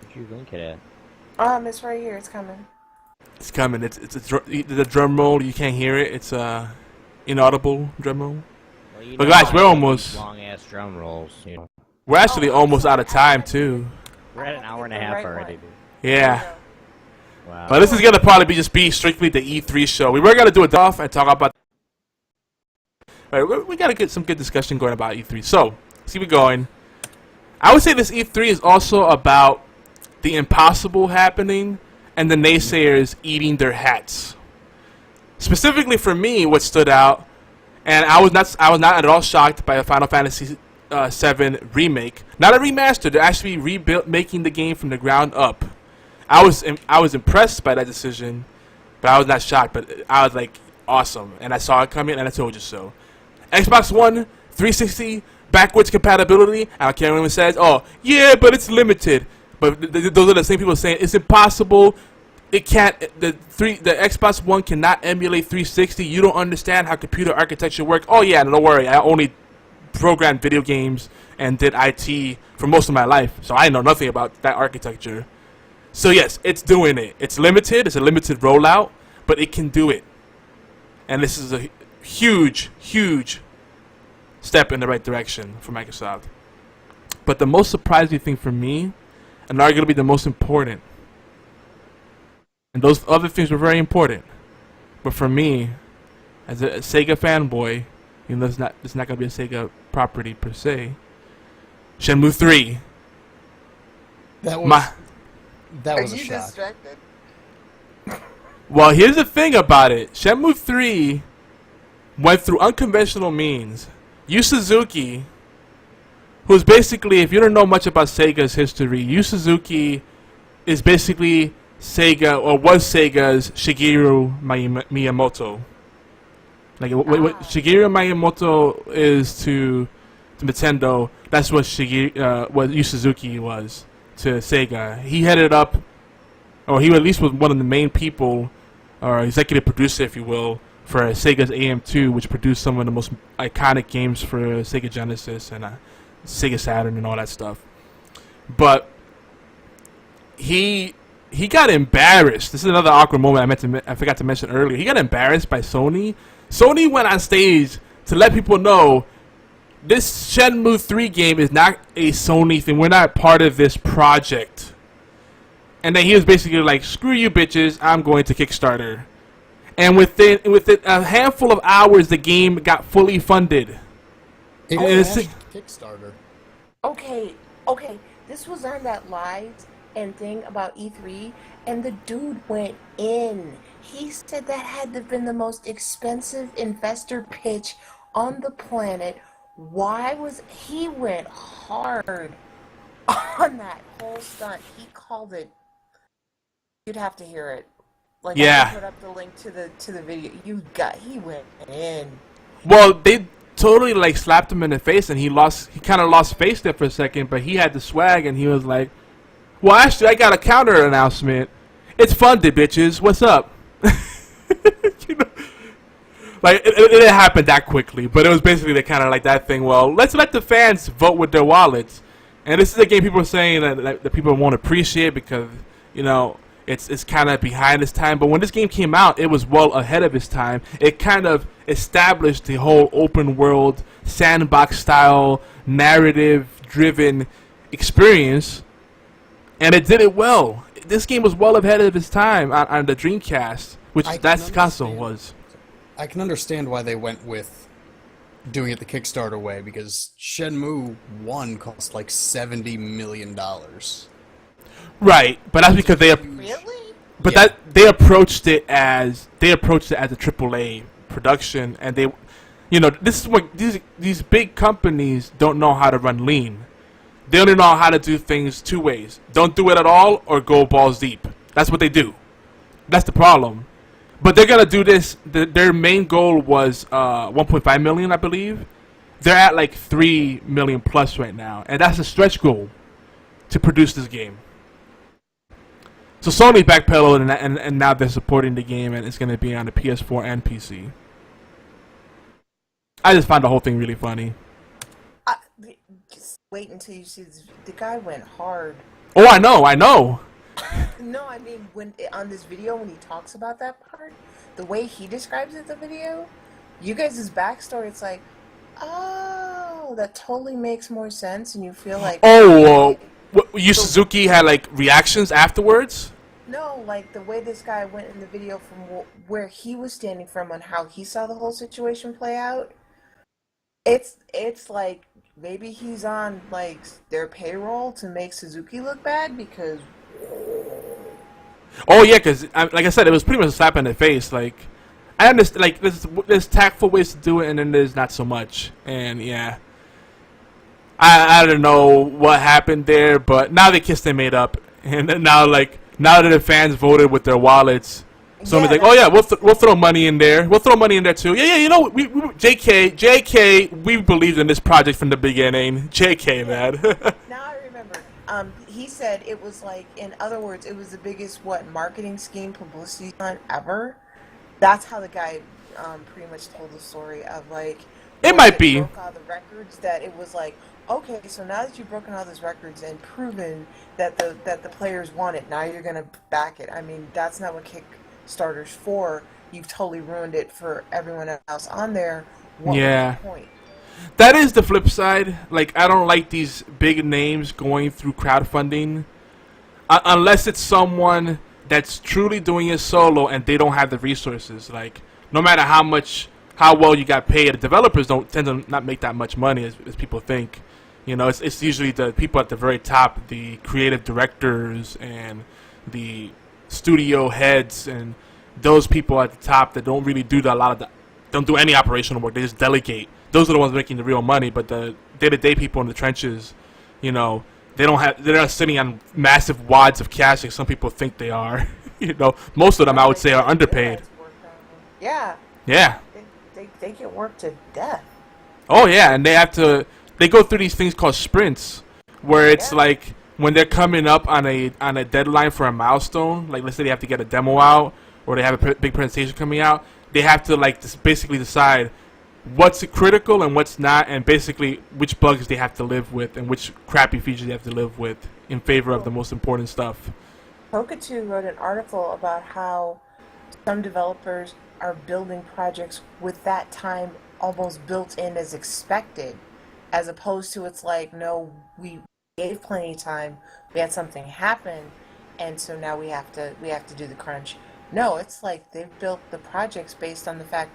Where'd you link it at? It's right here. It's coming. It's coming. It's the drum roll. You can't hear it. It's inaudible drum roll. Well, you But know guys, I we're like almost. these long-ass drum rolls, you know. We're actually almost out of time too. We're at an hour and a half already, dude. Yeah. Wow. But this is gonna probably be strictly the E3 show. We were gonna do it off and talk about. All right, we gotta get some good discussion going about E3. So, let's keep it going. I would say this E3 is also about the impossible happening and the naysayers eating their hats. Specifically for me, what stood out, and I was not at all shocked by a Final Fantasy VII remake, not a remaster. They're actually making the game from the ground up. I was impressed by that decision, but I was not shocked. But I was like, awesome, and I saw it coming, and I told you so. Xbox One, 360, backwards compatibility. I don't care what anyone says. Oh, yeah, but it's limited. But those are the same people saying it's impossible. It can't. The Xbox One cannot emulate 360. You don't understand how computer architecture works. Oh yeah, don't worry. I only programmed video games and did IT for most of my life, so I know nothing about that architecture. So yes, it's doing it. It's limited. It's a limited rollout, but it can do it. And this is a huge, huge step in the right direction for Microsoft. But the most surprising thing for me, and arguably the most important, and those other things were very important, but for me, as a Sega fanboy, even though it's not going to be a Sega property per se, Shenmue 3. That was Are a you shock. distracted? Well, here's the thing about it. Shenmue 3 went through unconventional means. Yu Suzuki, who's basically, if you don't know much about Sega's history, Yu Suzuki is basically Sega, or was Sega's Shigeru Miyamoto. Like, what Shigeru Miyamoto is to Nintendo, that's what what Yu Suzuki was to Sega. He headed up, or he at least was one of the main people, or executive producer, if you will, for Sega's AM2, which produced some of the most iconic games for Sega Genesis and Sega Saturn and all that stuff. But he got embarrassed. This is another awkward moment I forgot to mention earlier. He got embarrassed by Sony. Sony went on stage to let people know this Shenmue 3 game is not a Sony thing. We're not part of this project. And then he was basically like, screw you bitches, I'm going to Kickstarter. And within a handful of hours, the game got fully funded. It It's- launched Kickstarter. Okay. This was on that live and thing about E3, and the dude went in. He said that had to have been the most expensive investor pitch on the planet. He went hard on that whole stunt. He called it. You'd have to hear it. Like, Yeah. I can put up the link to the video. He went in. Well, they totally like slapped him in the face, and he kind of lost face there for a second, but he had the swag, and he was like, well, actually, I got a counter announcement. it's funded, bitches. What's up? You know, like it didn't happen that quickly, but it was basically the kind of like that thing. Well, let's let the fans vote with their wallets, and this is a game people are saying that people won't appreciate because you know it's kind of behind its time. But when this game came out, it was well ahead of its time. It kind of established the whole open world sandbox style narrative driven experience, and it did it well. This game was well ahead of its time on the Dreamcast, which that console was. I can understand why they went with doing it the Kickstarter way, because Shenmue 1 cost like $70 million. Right, but that's because they Really? but Yeah. they approached it as a AAA production, and they, you know, this is what these big companies don't know how to run lean. They only know how to do things two ways: don't do it at all, or go balls deep. That's what they do. That's the problem. But they're gonna do this. Their main goal was 1.5 million, I believe. They're at like 3 million plus right now, and that's a stretch goal to produce this game. So Sony backpedaled, and now they're supporting the game, and it's gonna be on the PS4 and PC. I just found the whole thing really funny. Just wait until you see this. The guy went hard. Oh, I know. No, I mean when on this video when he talks about that part, the way he describes it in the video, you guys' backstory, it's like, oh, that totally makes more sense, and you feel like, Oh, Yu Suzuki had like reactions afterwards. no, like the way this guy went in the video from where he was standing from on how he saw the whole situation play out. It's like maybe he's on like their payroll to make Suzuki look bad because. Oh yeah, because like I said, it was pretty much a slap in the face. Like I understand, like there's tactful ways to do it, and then there's not so much. And yeah, I don't know what happened there, but now they kissed and made up, and then now that the fans voted with their wallets, somebody's like, oh yeah, we'll throw money in there. We'll throw money in there too. Yeah, you know, we JK, we believed in this project from the beginning. JK, man. Now I remember. He said it was like, in other words, it was the biggest marketing scheme, publicity stunt ever. That's how the guy pretty much told the story of like. It might be. Broke all the records, that it was like, okay, so now that you've broken all those records and proven that the players want it, now you're gonna back it. I mean, that's not what Kickstarter's for. You've totally ruined it for everyone else on there. What Yeah. was the point? That is the flip side. Like, I don't like these big names going through crowdfunding unless it's someone that's truly doing it solo and they don't have the resources. Like, no matter how well you got paid, the developers don't tend to not make that much money as people think. You know, it's usually the people at the very top, the creative directors and the studio heads and those people at the top that don't really do don't do any operational work. They just delegate. Those are the ones making the real money, but the day-to-day people in the trenches, you know, they're not sitting on massive wads of cash like some people think they are. You know, most of them, I would say, are underpaid. Yeah. Yeah. They get worked to death. Oh yeah, and they go through these things called sprints, where it's like when they're coming up on a deadline for a milestone. Like, let's say they have to get a demo out, or they have a big presentation coming out. They have to basically decide what's critical and what's not, and basically which bugs they have to live with and which crappy features they have to live with in favor of the most important stuff. Pokatu wrote an article about how some developers are building projects with that time almost built in as expected, as opposed to it's like, no, we gave plenty of time, we had something happen, and so now we have to do the crunch. No, it's like they've built the projects based on the fact,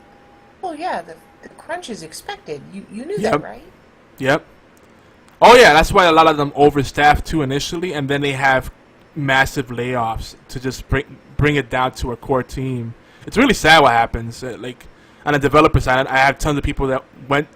well, yeah, the crunch is expected. You knew that, right? Yep. Oh yeah, that's why a lot of them overstaff too initially, and then they have massive layoffs to just bring it down to a core team. It's really sad what happens. Like on the developer side, I have tons of people that went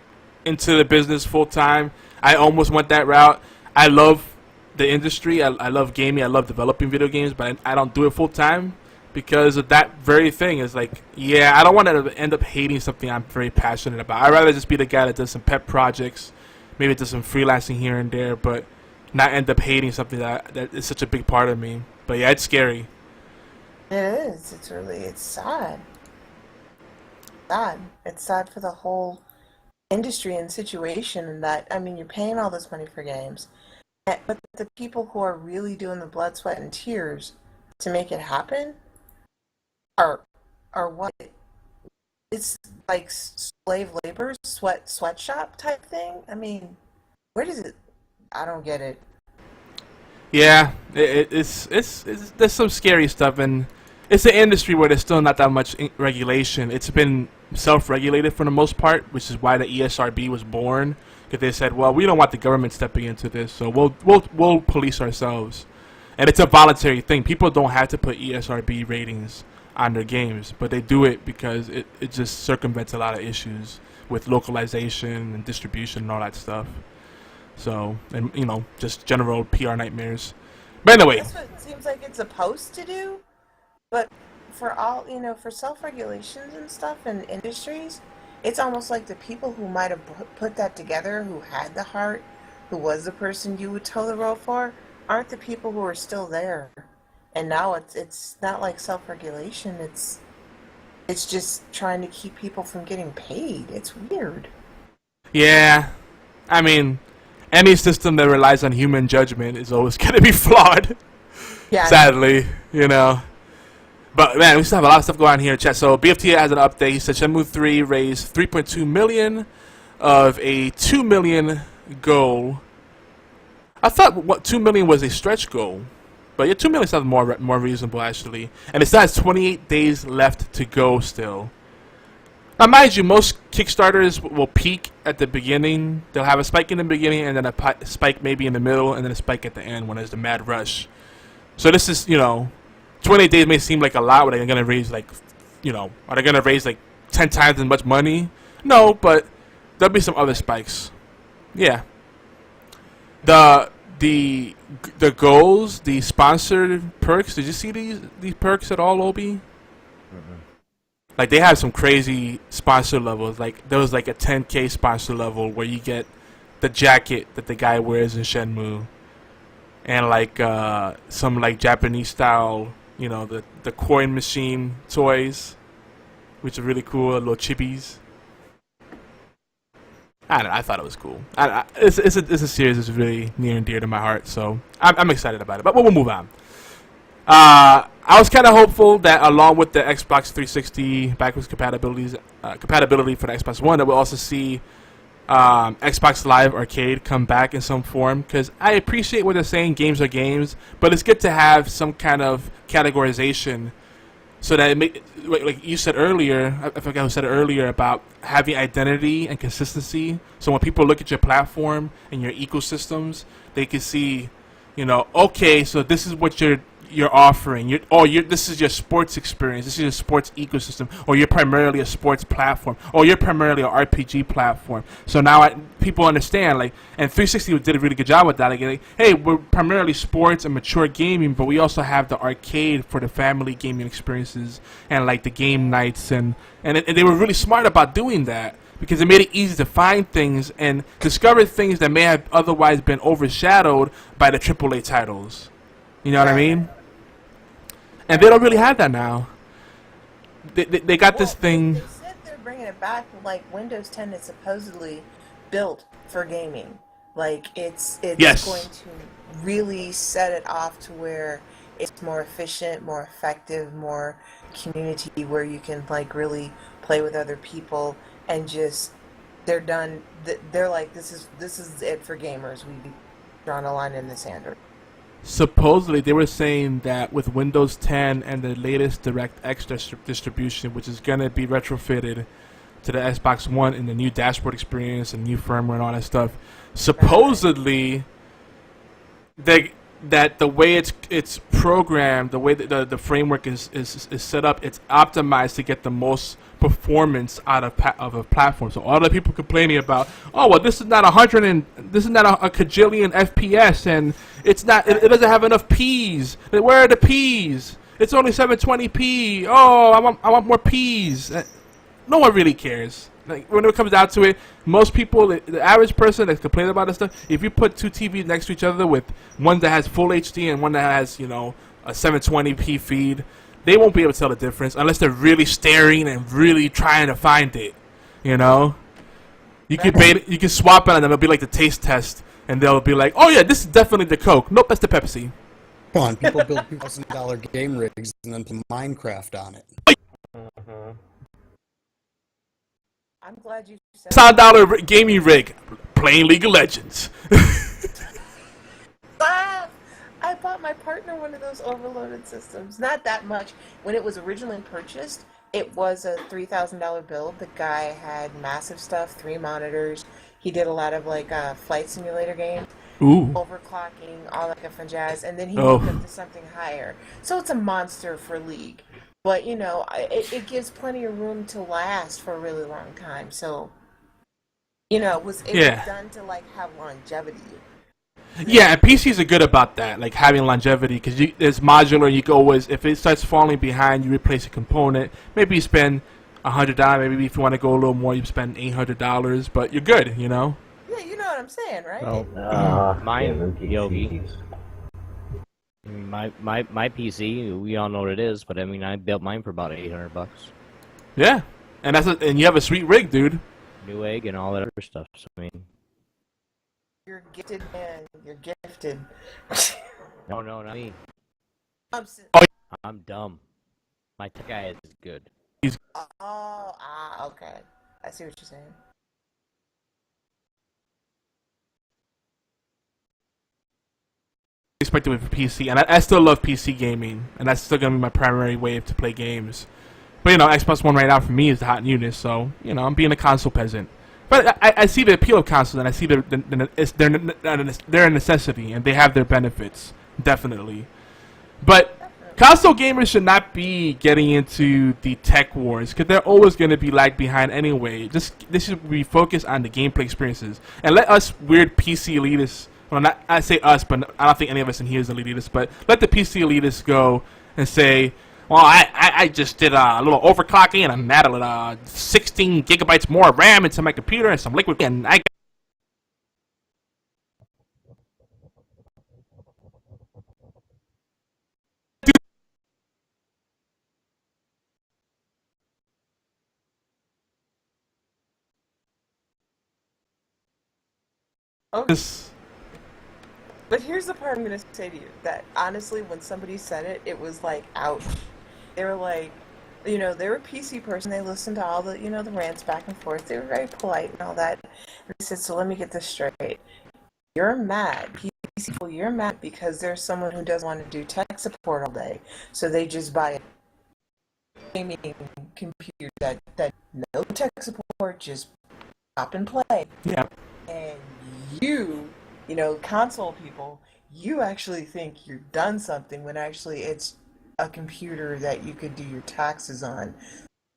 into the business full time. I almost went that route. I love the industry. I love gaming. I love developing video games, but I don't do it full time because of that very thing. Is like, yeah, I don't want to end up hating something I'm very passionate about. I'd rather just be the guy that does some pet projects, maybe does some freelancing here and there, but not end up hating something that is such a big part of me. But yeah, it's scary. It is. It's sad. Sad. It's sad for the whole industry and situation. And that, I mean, you're paying all this money for games, but the people who are really doing the blood, sweat, and tears to make it happen are what? It's like slave labor, sweatshop type thing. I mean, where does it? I don't get it. Yeah, it's there's some scary stuff, and it's an industry where there's still not that much regulation. It's been self-regulated for the most part, which is why the ESRB was born. Because they said, well, we don't want the government stepping into this, so we'll police ourselves. And it's a voluntary thing. People don't have to put ESRB ratings on their games, but they do it because it just circumvents a lot of issues with localization and distribution and all that stuff. So, and you know, just general PR nightmares. But anyway, That's what it seems like it's supposed to do. But for all, for self-regulations and stuff in industries, it's almost like the people who might have put that together, who had the heart, who was the person you would toe the road for, aren't the people who are still there. And now it's not like self-regulation. It's just trying to keep people from getting paid. It's weird. yeah, I mean, any system that relies on human judgment is always going to be flawed. Yeah. Sadly, you know. But man, we still have a lot of stuff going on here in chat. So BFTA has an update. He said Shenmue 3 raised 3.2 million of a 2 million goal. I thought 2 million was a stretch goal, but yeah, 2 million sounds more reasonable actually. And it still has 28 days left to go still. Now, mind you, most Kickstarters will peak at the beginning. They'll have a spike in the beginning, and then a spike maybe in the middle, and then a spike at the end when there's the mad rush. So this is, 20 days may seem like a lot, but they're going to raise are they going to raise like 10 times as much money? No, but there'll be some other spikes. Yeah. The goals, the sponsored perks, did you see these perks at all, Obi? Like, they have some crazy sponsor levels. Like, there was like a 10K sponsor level where you get the jacket that the guy wears in Shenmue. And like some like Japanese style, the coin machine toys, which are really cool, little chippies. I don't know, I thought it was cool. It's a series that's really near and dear to my heart, so I'm excited about it. But we'll move on. I was kind of hopeful that along with the Xbox 360 backwards compatibility for the Xbox One, that we'll also see Xbox Live Arcade come back in some form, because I appreciate what they're saying, games are games, but it's good to have some kind of categorization so that like you said earlier, I forgot who said it earlier, about having identity and consistency. So when people look at your platform and your ecosystems, they can see, okay, so this is what you're offering. This is your sports experience. This is your sports ecosystem. Or you're primarily a sports platform. Or you're primarily an RPG platform. So now people understand. Like, and 360 did a really good job with that. Like, hey, we're primarily sports and mature gaming, but we also have the arcade for the family gaming experiences and like the game nights, and they were really smart about doing that, because it made it easy to find things and discover things that may have otherwise been overshadowed by the AAA titles. You know what I mean? And they don't really have that now. They got this thing. They said they're bringing it back. Like Windows 10 is supposedly built for gaming. Like it's Yes. going to really set it off to where it's more efficient, more effective, more community, where you can like really play with other people and just they're done. They're like, this is it for gamers. We've drawn a line in the sand. Supposedly, they were saying that with Windows 10 and the latest DirectX distribution, which is going to be retrofitted to the Xbox One in the new dashboard experience and new firmware and all that stuff, supposedly that the way it's programmed, the way that the framework is set up, it's optimized to get the most performance out of a platform. So all the people complaining about, oh well, this is not a cajillion FPS, and it doesn't have enough P's. Where are the P's? It's only 720p. Oh, I want more P's. No one really cares. Like, when it comes down to it, most people, the average person that's complaining about this stuff, if you put two TVs next to each other with one that has full HD and one that has, a 720p feed, they won't be able to tell the difference unless they're really staring and really trying to find it. You know, you can swap it and it'll be like the taste test, and they'll be like, "Oh yeah, this is definitely the Coke. Nope, that's the Pepsi." Come on, people build $2,000 game rigs and then put Minecraft on it. I'm glad you said $1,000 gaming rig, playing League of Legends. that. I bought my partner one of those overloaded systems. Not that much. When it was originally purchased, it was a $3,000 build. The guy had massive stuff, 3 monitors. He did a lot of like flight simulator games. Ooh. Overclocking, all that different jazz, and then he moved up to something higher. So it's a monster for League. But, you know, it gives plenty of room to last for a really long time. So, you know, it was done to, like, have longevity. Yeah, and PCs are good about that, like having longevity, because it's modular. You can always, if it starts falling behind, you replace a component. Maybe you spend $100. Maybe if you want to go a little more, you spend $800. But you're good, you know. Yeah, you know what I'm saying, right? Well, mine, Yogi. I mean, my PC, we all know what it is, but I mean, I built mine for about $800. Yeah, and and you have a sweet rig, dude. New egg and all that other stuff. So, I mean, You're gifted, man. You're gifted. no, not me. I'm dumb. My tech guy is good. Okay. I see what you're saying. Expected with PC, and I still love PC gaming, and that's still gonna be my primary way to play games. But you know, Xbox One right now for me is the hot unit, so you know, I'm being a console peasant. But I see the appeal of consoles, and I see they're a necessity, and they have their benefits, definitely. But console gamers should not be getting into the tech wars, because they're always going to be lag behind anyway. This should be focused on the gameplay experiences, and let us weird PC elitists. Well, I say us, but I don't think any of us in here is elitist. But let the PC elitists go and say, well, I just did a little overclocking and I added 16 gigabytes more RAM into my computer and some liquid, and I. Okay. But here's the part I'm going to say to you, that honestly, when somebody said it, it was like, ouch. They were like, you know, they were a PC person. They listened to all the, you know, the rants back and forth. They were very polite and all that. And they said, so let me get this straight. You're mad. PC people, you're mad because there's someone who doesn't want to do tech support all day. So they just buy a gaming computer that no tech support, just pop and play. Yeah. And you know, console people, you actually think you've done something when actually it's a computer that you could do your taxes on,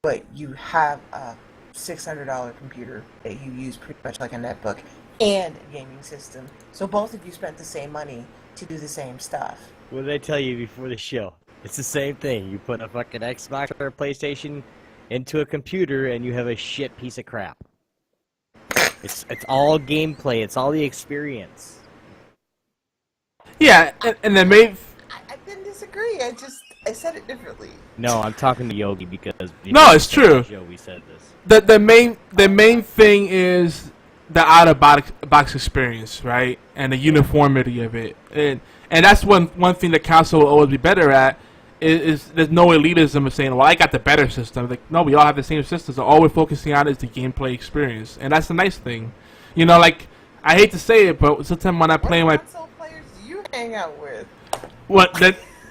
but you have a $600 computer that you use pretty much like a netbook and a gaming system. So both of you spent the same money to do the same stuff. What did I tell you before the show? It's the same thing. You put a fucking Xbox or a PlayStation into a computer and you have a shit piece of crap. It's all gameplay. It's all the experience. Yeah, and then maybe. I didn't disagree. I said it differently. No, I'm talking to Yogi because. No, it's true. Show we said this. The main thing is the out of box experience, right? And the uniformity of it, and that's one thing that console will always be better at. Is there's no elitism of saying, well, I got the better system. Like, no, we all have the same system. So all we're focusing on is the gameplay experience, and that's the nice thing. You know, like, I hate to say it, but sometimes when I play my console players do you hang out with?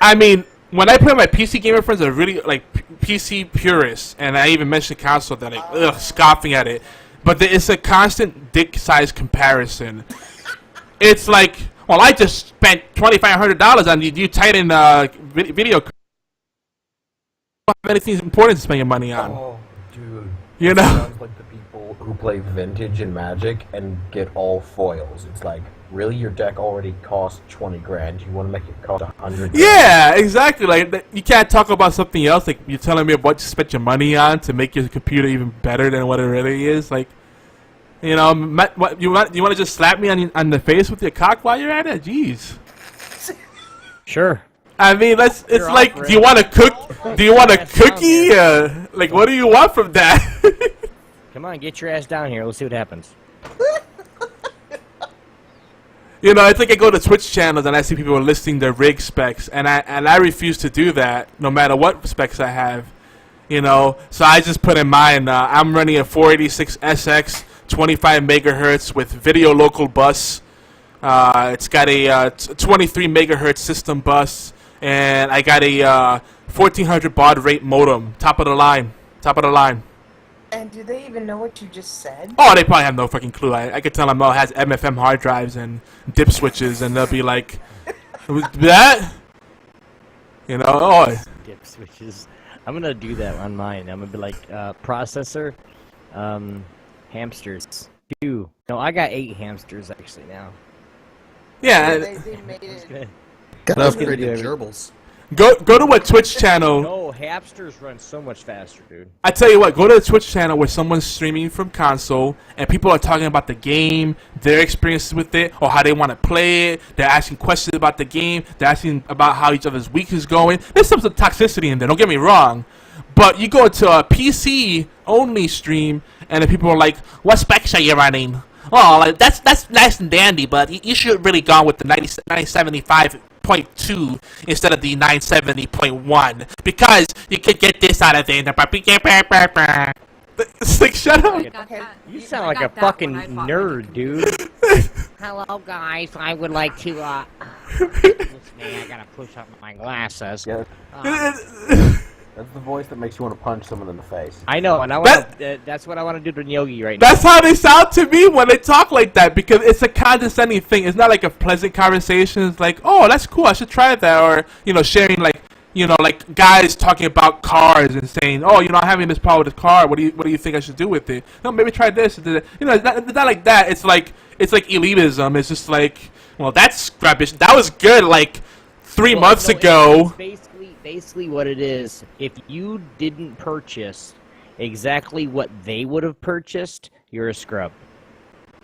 I mean, when I play my PC gamer friends, are really like PC purists, and I even mentioned console, they're like, scoffing at it. But it's a constant dick-sized comparison. It's like, well, I just spent $2,500 on you Titan video. Anything important to spend your money on. Oh, dude. You know? Sounds like the people who play Vintage and Magic and get all foils. It's like, really, your deck already costs 20 grand. You want to make it cost 100 grand? Yeah, exactly. Like, you can't talk about something else. Like, you're telling me what you spent your money on to make your computer even better than what it really is. Like, you know, you want to just slap me on the face with your cock while you're at it? Jeez. Sure. I mean, it's You're like, offering. do you want a cook? Do you want a Ass down cookie? here. Like, what do you want from that? Come on, get your ass down here. Let's see what happens. You know, it's like I go to Twitch channels and I see people listing their rig specs, and I refuse to do that, no matter what specs I have. You know, so I just put in mine. I'm running a 486 SX, 25 megahertz with video local bus. It's got a 23 megahertz system bus, and I got a 1400 baud rate modem, top of the line. And do they even know what you just said? Oh, they probably have no fucking clue. I could tell them, oh, it has MFM hard drives and dip switches, and they'll be like, that? You know, oh. Dip switches. I'm gonna do that on mine. I'm gonna be like, processor, hamsters. 2. No, I got 8 hamsters actually now. Yeah, They made it. Got I was gonna upgraded do every- gerbils. go to a Twitch channel. No, hamsters run so much faster, dude. I tell you what, go to a Twitch channel where someone's streaming from console and people are talking about the game, their experiences with it, or how they want to play it. They're asking questions about the game. They're asking about how each other's week is going. There's some toxicity in there, don't get me wrong. But you go to a PC-only stream and the people are like, what specs are you running? Oh, like, that's nice and dandy, but you should have really gone with the 975.2 instead of the 970.1 because you could get this out of it. It's like, shut up. I got Okay. that. You sound I like a got that fucking when I bought my nerd, computer. dude. Hello, guys. I would like to, excuse me, I gotta push up my glasses. Yeah, that's the voice that makes you want to punch someone in the face. I know, and I want that's what I want to do to Yogi right now. That's how they sound to me when they talk like that because it's a condescending thing. It's not like a pleasant conversation. It's like, oh, that's cool. I should try that. Or, you know, sharing like, you know, like guys talking about cars and saying, oh, you know, I'm having this problem with this car. What do you think I should do with it? No, maybe try this. You know, it's not like that. It's like elitism. It's just like, well, that's rubbish. That was good like 3 months ago. It's basically what it is. If you didn't purchase exactly what they would have purchased, you're a scrub.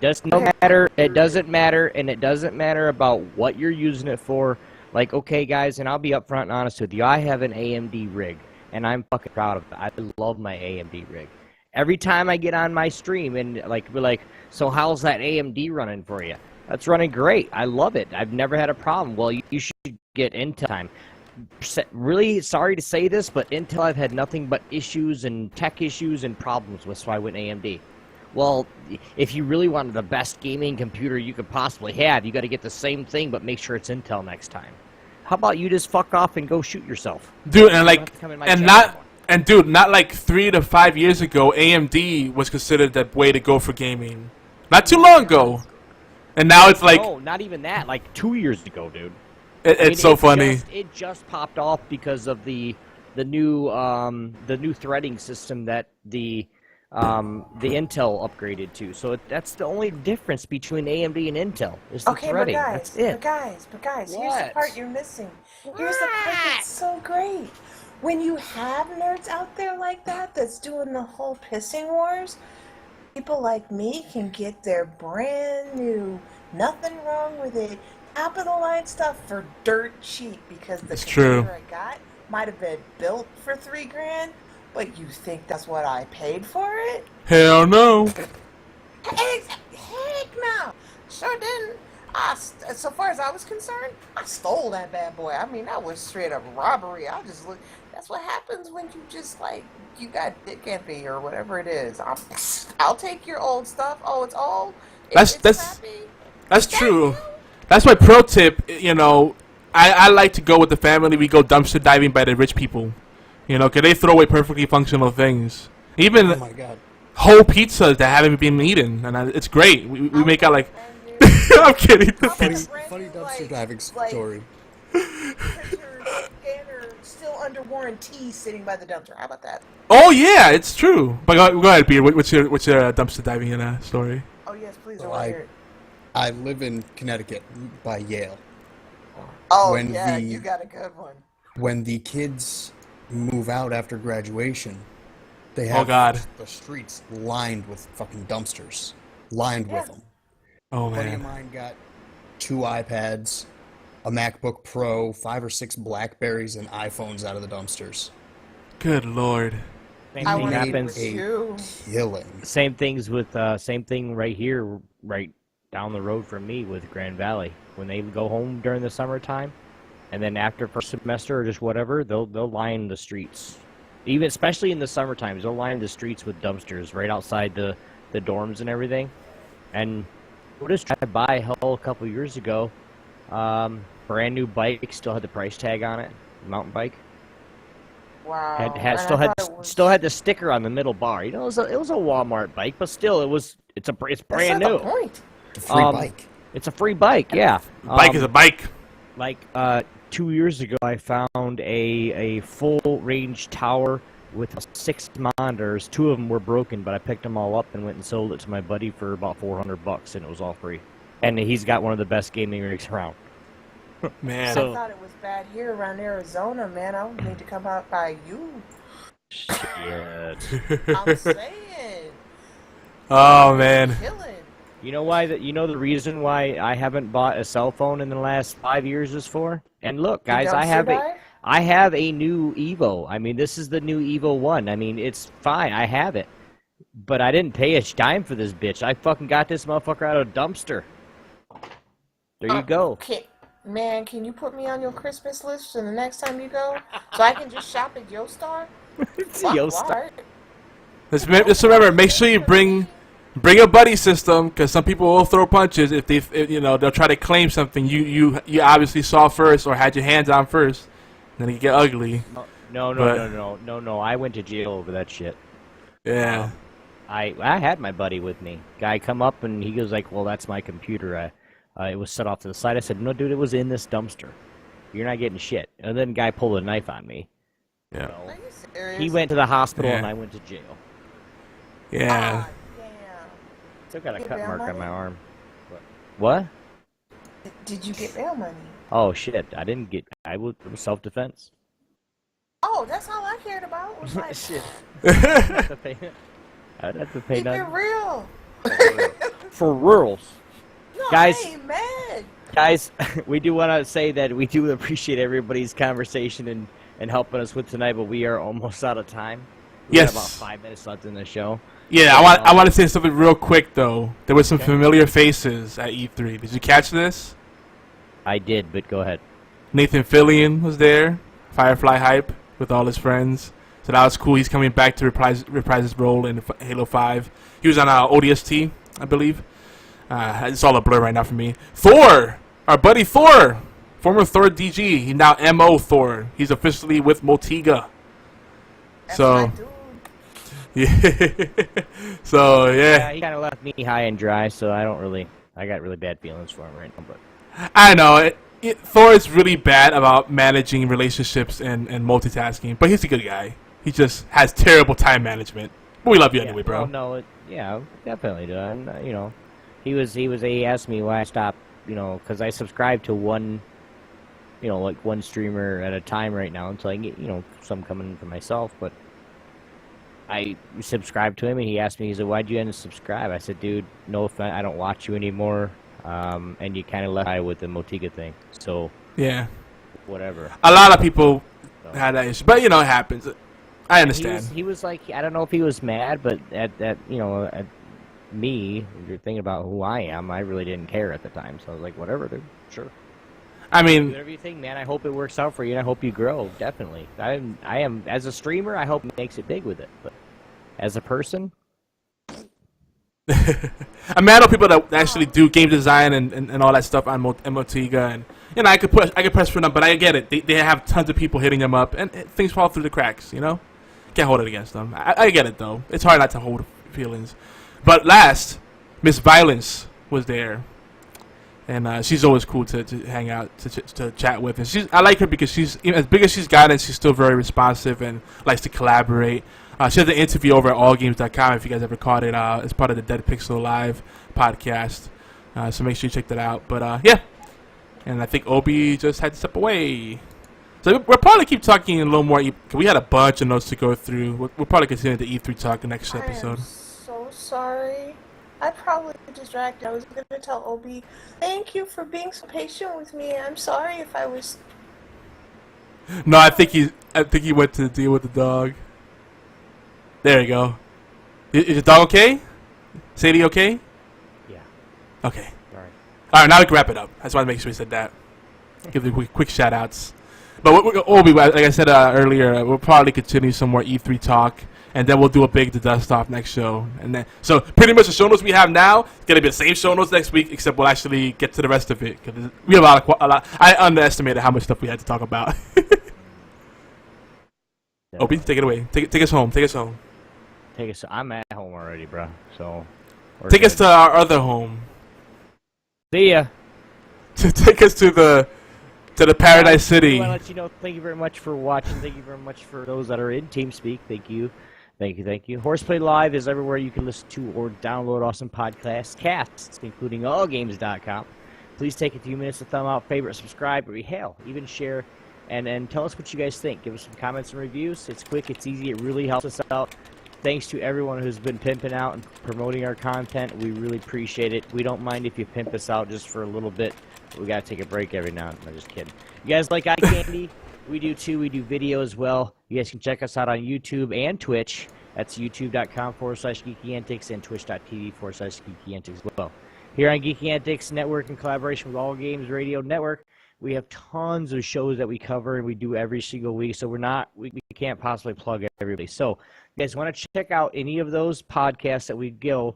Doesn't matter. It doesn't matter, and it doesn't matter about what you're using it for. Like, okay, guys, and I'll be upfront and honest with you. I have an AMD rig, and I'm fucking proud of it. I love my AMD rig. Every time I get on my stream and like be like, so how's that AMD running for you? That's running great. I love it. I've never had a problem. Well, you should get Intel time. Really sorry to say this, but Intel I've had nothing but issues and tech issues and problems with, so I went AMD. Well, if you really wanted the best gaming computer you could possibly have, you got to get the same thing, but make sure it's Intel next time. How about you just fuck off and go shoot yourself? Dude, and like, Come in my and channel. not like 3 to 5 years ago, AMD was considered the way to go for gaming. Not too long ago. And now it's like, No, not even that. Like 2 years ago, dude. it's so funny. It just popped off because of the new threading system that the Intel upgraded to. So that's the only difference between AMD and Intel is the Okay, but threading. guys, That's it. but guys, here's the What? part you're missing. Here's the part that's so great. When you have nerds out there like that that's doing the whole pissing wars, people like me can get their brand new, nothing wrong with it, top of the line stuff for dirt cheap because the It's true. computer I got might have been built for $3,000, but you think that's what I paid for it? Hell no. Heck no! So then, so far as I was concerned, I stole that bad boy. I mean, that was straight up robbery. I just look. That's what happens when you just like you got dick envy or whatever it is. I'll take your old stuff. Oh, it's old. That's crappy. That's true. That's my pro tip. You know, I like to go with the family. We go dumpster diving by the rich people. You know, 'cause they throw away perfectly functional things. Even Oh my god. whole pizzas that haven't been eaten, and it's great. We make out like. I'm kidding. Funny dumpster diving story. Scanner still under warranty, sitting by the dumpster. How about that? Oh yeah, it's true. But go ahead, Peter. What's your dumpster diving story? Oh yes, please. So I want to hear it. I live in Connecticut by Yale. Oh when yeah, the- you got a good one. When the kids move out after graduation, they Oh, have God. the streets lined with fucking dumpsters. Lined with them. Oh A buddy of man. mine got 2 iPads, a MacBook Pro, 5 or 6 Blackberries, and iPhones out of the dumpsters. Good lord. Same I thing want to happens. too. Killing. Same things with same thing right here, right down the road from me with Grand Valley. When they go home during the summertime, and then after first semester or just whatever, they'll line the streets. Even especially in the summertime, they'll line the streets with dumpsters right outside the dorms and everything. And we just tried to buy hell a couple years ago. Brand new bike, still had the price tag on it, mountain bike. Wow. Had And I still thought had the sticker on the middle bar. You know, it was a Walmart bike, but still, it's brand that's not new. the point. The free bike. It's a free bike, yeah. Bike is a bike. Like 2 years ago, I found a full range tower with 6 monitors. 2 of them were broken, but I picked them all up and went and sold it to my buddy for about $400, and it was all free. And he's got one of the best gaming rigs around. Man. So- I thought it was bad here around Arizona, man. I would need to come out by you. Shit. I'm saying. Oh, man. Killing. You know why? You know the reason why I haven't bought a cell phone in the last 5 years is for? And look, guys, You dumpster I have a new Evo. I mean, this is the new Evo 1. I mean, it's fine. I have it. But I didn't pay a dime for this bitch. I fucking got this motherfucker out of a dumpster. There you go. Man, can you put me on your Christmas list for the next time you go? So I can just shop at Yostar? It's Fuck, Yostar. Walmart. Just remember, make sure you bring a buddy system, because some people will throw punches if they'll try to claim something you obviously saw first or had your hands on first. Then it can get ugly. No. I went to jail over that shit. Yeah. I had my buddy with me. Guy come up and he goes like, "Well, that's my computer. It was set off to the side." I said, "No, dude, it was in this dumpster. You're not getting shit." And then guy pulled a knife on me. Yeah. Are you serious? He went to the hospital Yeah. and I went to jail. Yeah. Ah, damn. Still got a Get cut bail mark on money? my arm. What? Did you get bail money? Oh shit! I didn't get. It was self-defense. Oh, that's all I cared about. Was like, Shit. I'd have to pay keep it none. real. For rurals. No, Guys. I ain't mad. Guys, we do want to say that we do appreciate everybody's conversation and helping us with tonight, but we are almost out of time. We Yes. got about 5 minutes left in the show. Yeah, I want to say something real quick though. There were some familiar faces at E3. Did you catch this? I did, but go ahead. Nathan Fillion was there, Firefly Hype, with all his friends. So that was cool. He's coming back to reprise his role in Halo 5. He was on ODST, I believe. It's all a blur right now for me. Thor! Our buddy Thor! Former Thor DG. He's now MO Thor. He's officially with Motiga. That's So, my dude. yeah. So, Yeah, yeah. he kind of left me high and dry, so I got really bad feelings for him right now. But I know. Thor is really bad about managing relationships and multitasking, but he's a good guy. He just has terrible time management. But we love you anyway, bro. Well, no, definitely do. And, he asked me why I stopped, because I subscribe to one streamer at a time right now until I can get, some coming in for myself. But I subscribed to him, and he asked me, he said, "Why'd you unsubscribe?" I said, "Dude, no offense, I don't watch you anymore." And you kind of left eye with the Motiga thing. So, Yeah. whatever. A lot of people had that issue, but it happens. I understand. He was like, I don't know if he was mad, but at me, if you're thinking about who I am, I really didn't care at the time. So I was like, whatever, dude, sure. I mean, Whatever you think, man. I hope it works out for you, and I hope you grow. Definitely. I am as a streamer. I hope he makes it big with it. But as a person, I know people that actually do game design and all that stuff on Motiga, and I could press for them, but I get it. They have tons of people hitting them up, and things fall through the cracks. Can't hold it against them. I get it though. It's hard not to hold feelings. But last, Miss Violence was there, and she's always cool to hang out to chat with. And I like her because she's as big as she's gotten. She's still very responsive and likes to collaborate. She has an interview over at allgames.com if you guys ever caught it. It's part of the Dead Pixel Live podcast. So make sure you check that out. But yeah. And I think Obi just had to step away. So we'll probably keep talking a little more. We had a bunch of notes to go through. We'll probably continue the E3 talk the next episode. I am so sorry. I probably distracted. I was going to tell Obi, thank you for being so patient with me. I'm sorry if I was... No, I think he went to deal with the dog. There you go. Is the dog okay? Sadie okay? Yeah. Okay. All right. All right, now we can wrap it up. I just want to make sure we said that. Give the quick shout outs. But Obi, like I said earlier, we'll probably continue some more E3 talk, and then we'll do a big the dust off next show. And then, so pretty much the show notes we have now is gonna be the same show notes next week, except we'll actually get to the rest of it because we have a lot. I underestimated how much stuff we had to talk about. Obi, take it away. Take us home. Take us home. Take us. I'm at home already, bro. So. Take us to our other home. See ya. Take us to the Paradise City. I want to let you know, thank you very much for watching. Thank you very much for those that are in TeamSpeak. Thank you. Thank you, thank you. HorsePlay Live is everywhere you can listen to or download awesome podcasts, including allgames.com. Please take a few minutes to thumb out, favorite, subscribe, or hell, even share, and tell us what you guys think. Give us some comments and reviews. It's quick, it's easy, it really helps us out. Thanks to everyone who's been pimping out and promoting our content. We really appreciate it. We don't mind if you pimp us out just for a little bit. We gotta take a break every now and then. I'm just kidding. You guys like eye candy? We do too. We do video as well. You guys can check us out on YouTube and Twitch. That's youtube.com/GeekyAntics and twitch.tv/GeekyAntics as well. Here on Geeky Antics Network in collaboration with All Games Radio Network, we have tons of shows that we cover and we do every single week. So we can't possibly plug everybody. So you guys want to check out any of those podcasts that we go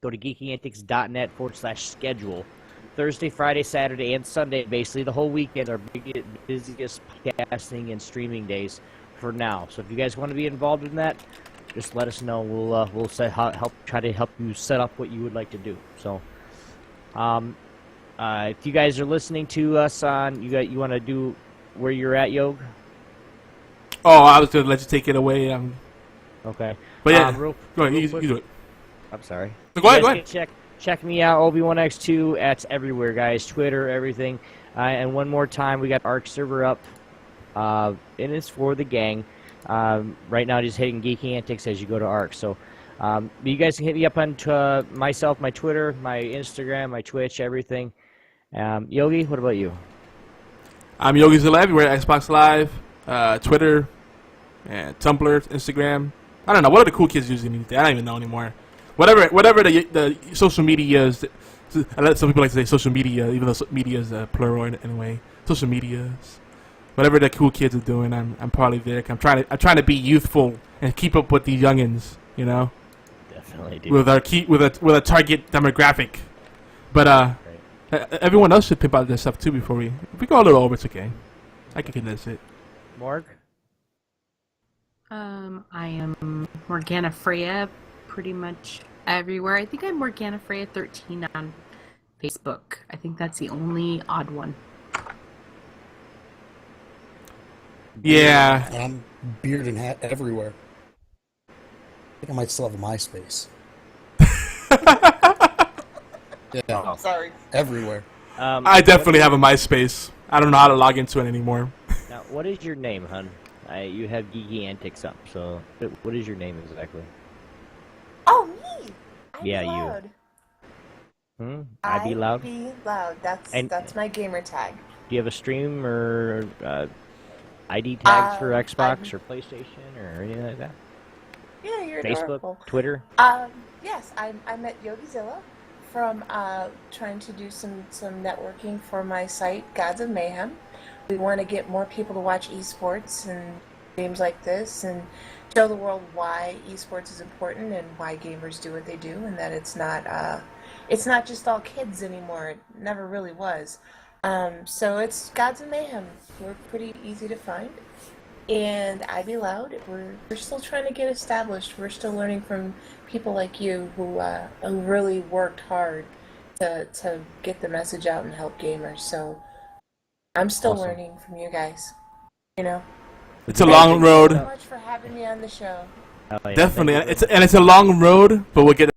to geekyantics.net/schedule. Thursday, Friday, Saturday, and Sunday, basically the whole weekend are busiest podcasting and streaming days for now. So if you guys want to be involved in that, just let us know. We'll try to help you set up what you would like to do. So, if you guys are listening to us on, you want to do where you're at, Yog? Oh, I was gonna let you take it away. Okay. But yeah, go ahead. You do it. I'm sorry. Go ahead. Check me out, Obi1X2. That's everywhere, guys. Twitter, everything. And one more time, we got ARC server up. And it's for the gang. Right now, just hitting Geeky Antics as you go to ARC. So, you guys can hit me up on myself, my Twitter, my Instagram, my Twitch, everything. Yogi, what about you? I'm Yogi's11 everywhere. Xbox Live, Twitter, and Tumblr, Instagram. I don't know. What are the cool kids using these days? I don't even know anymore. Whatever the social media is. Some people like to say social media, even though media is plural anyway. Social medias. Whatever the cool kids are doing, I'm probably there. I'm trying to be youthful and keep up with these youngins, you know. Definitely do. With a target demographic. But everyone else should pimp out their stuff too before if we go a little over, it's okay. I can condense it. Mark? I am Morgana Freya pretty much everywhere. I think I'm Morgana Freya 13 on Facebook. I think that's the only odd one. Yeah. And I'm beard and hat everywhere. I think I might still have a MySpace. Yeah. Oh. Sorry. Everywhere. I definitely have a MySpace. I don't know how to log into it anymore. Now, what is your name, hun? You have Geeky Antics up, so what is your name exactly? Oh, me! I Yeah, be you. loud. I be loud? Be loud. That's my gamer tag. Do you have a stream or ID tags for Xbox or PlayStation or anything like that? Yeah, you're Facebook, adorable. Twitter? Yes, I met Yogizilla from trying to do some networking for my site, Gods of Mayhem. We want to get more people to watch esports and games like this and show the world why esports is important and why gamers do what they do and that it's not just all kids anymore. It never really was. So it's Gods of Mayhem. We're pretty easy to find. And I Be Loud, we're still trying to get established. We're still learning from people like you who really worked hard to get the message out and help gamers. So I'm still Awesome. learning from you guys. You know. It's a long road. Thank you so much for having me on the show. Oh, yeah, Definitely, thank you. it's a long road, but we'll get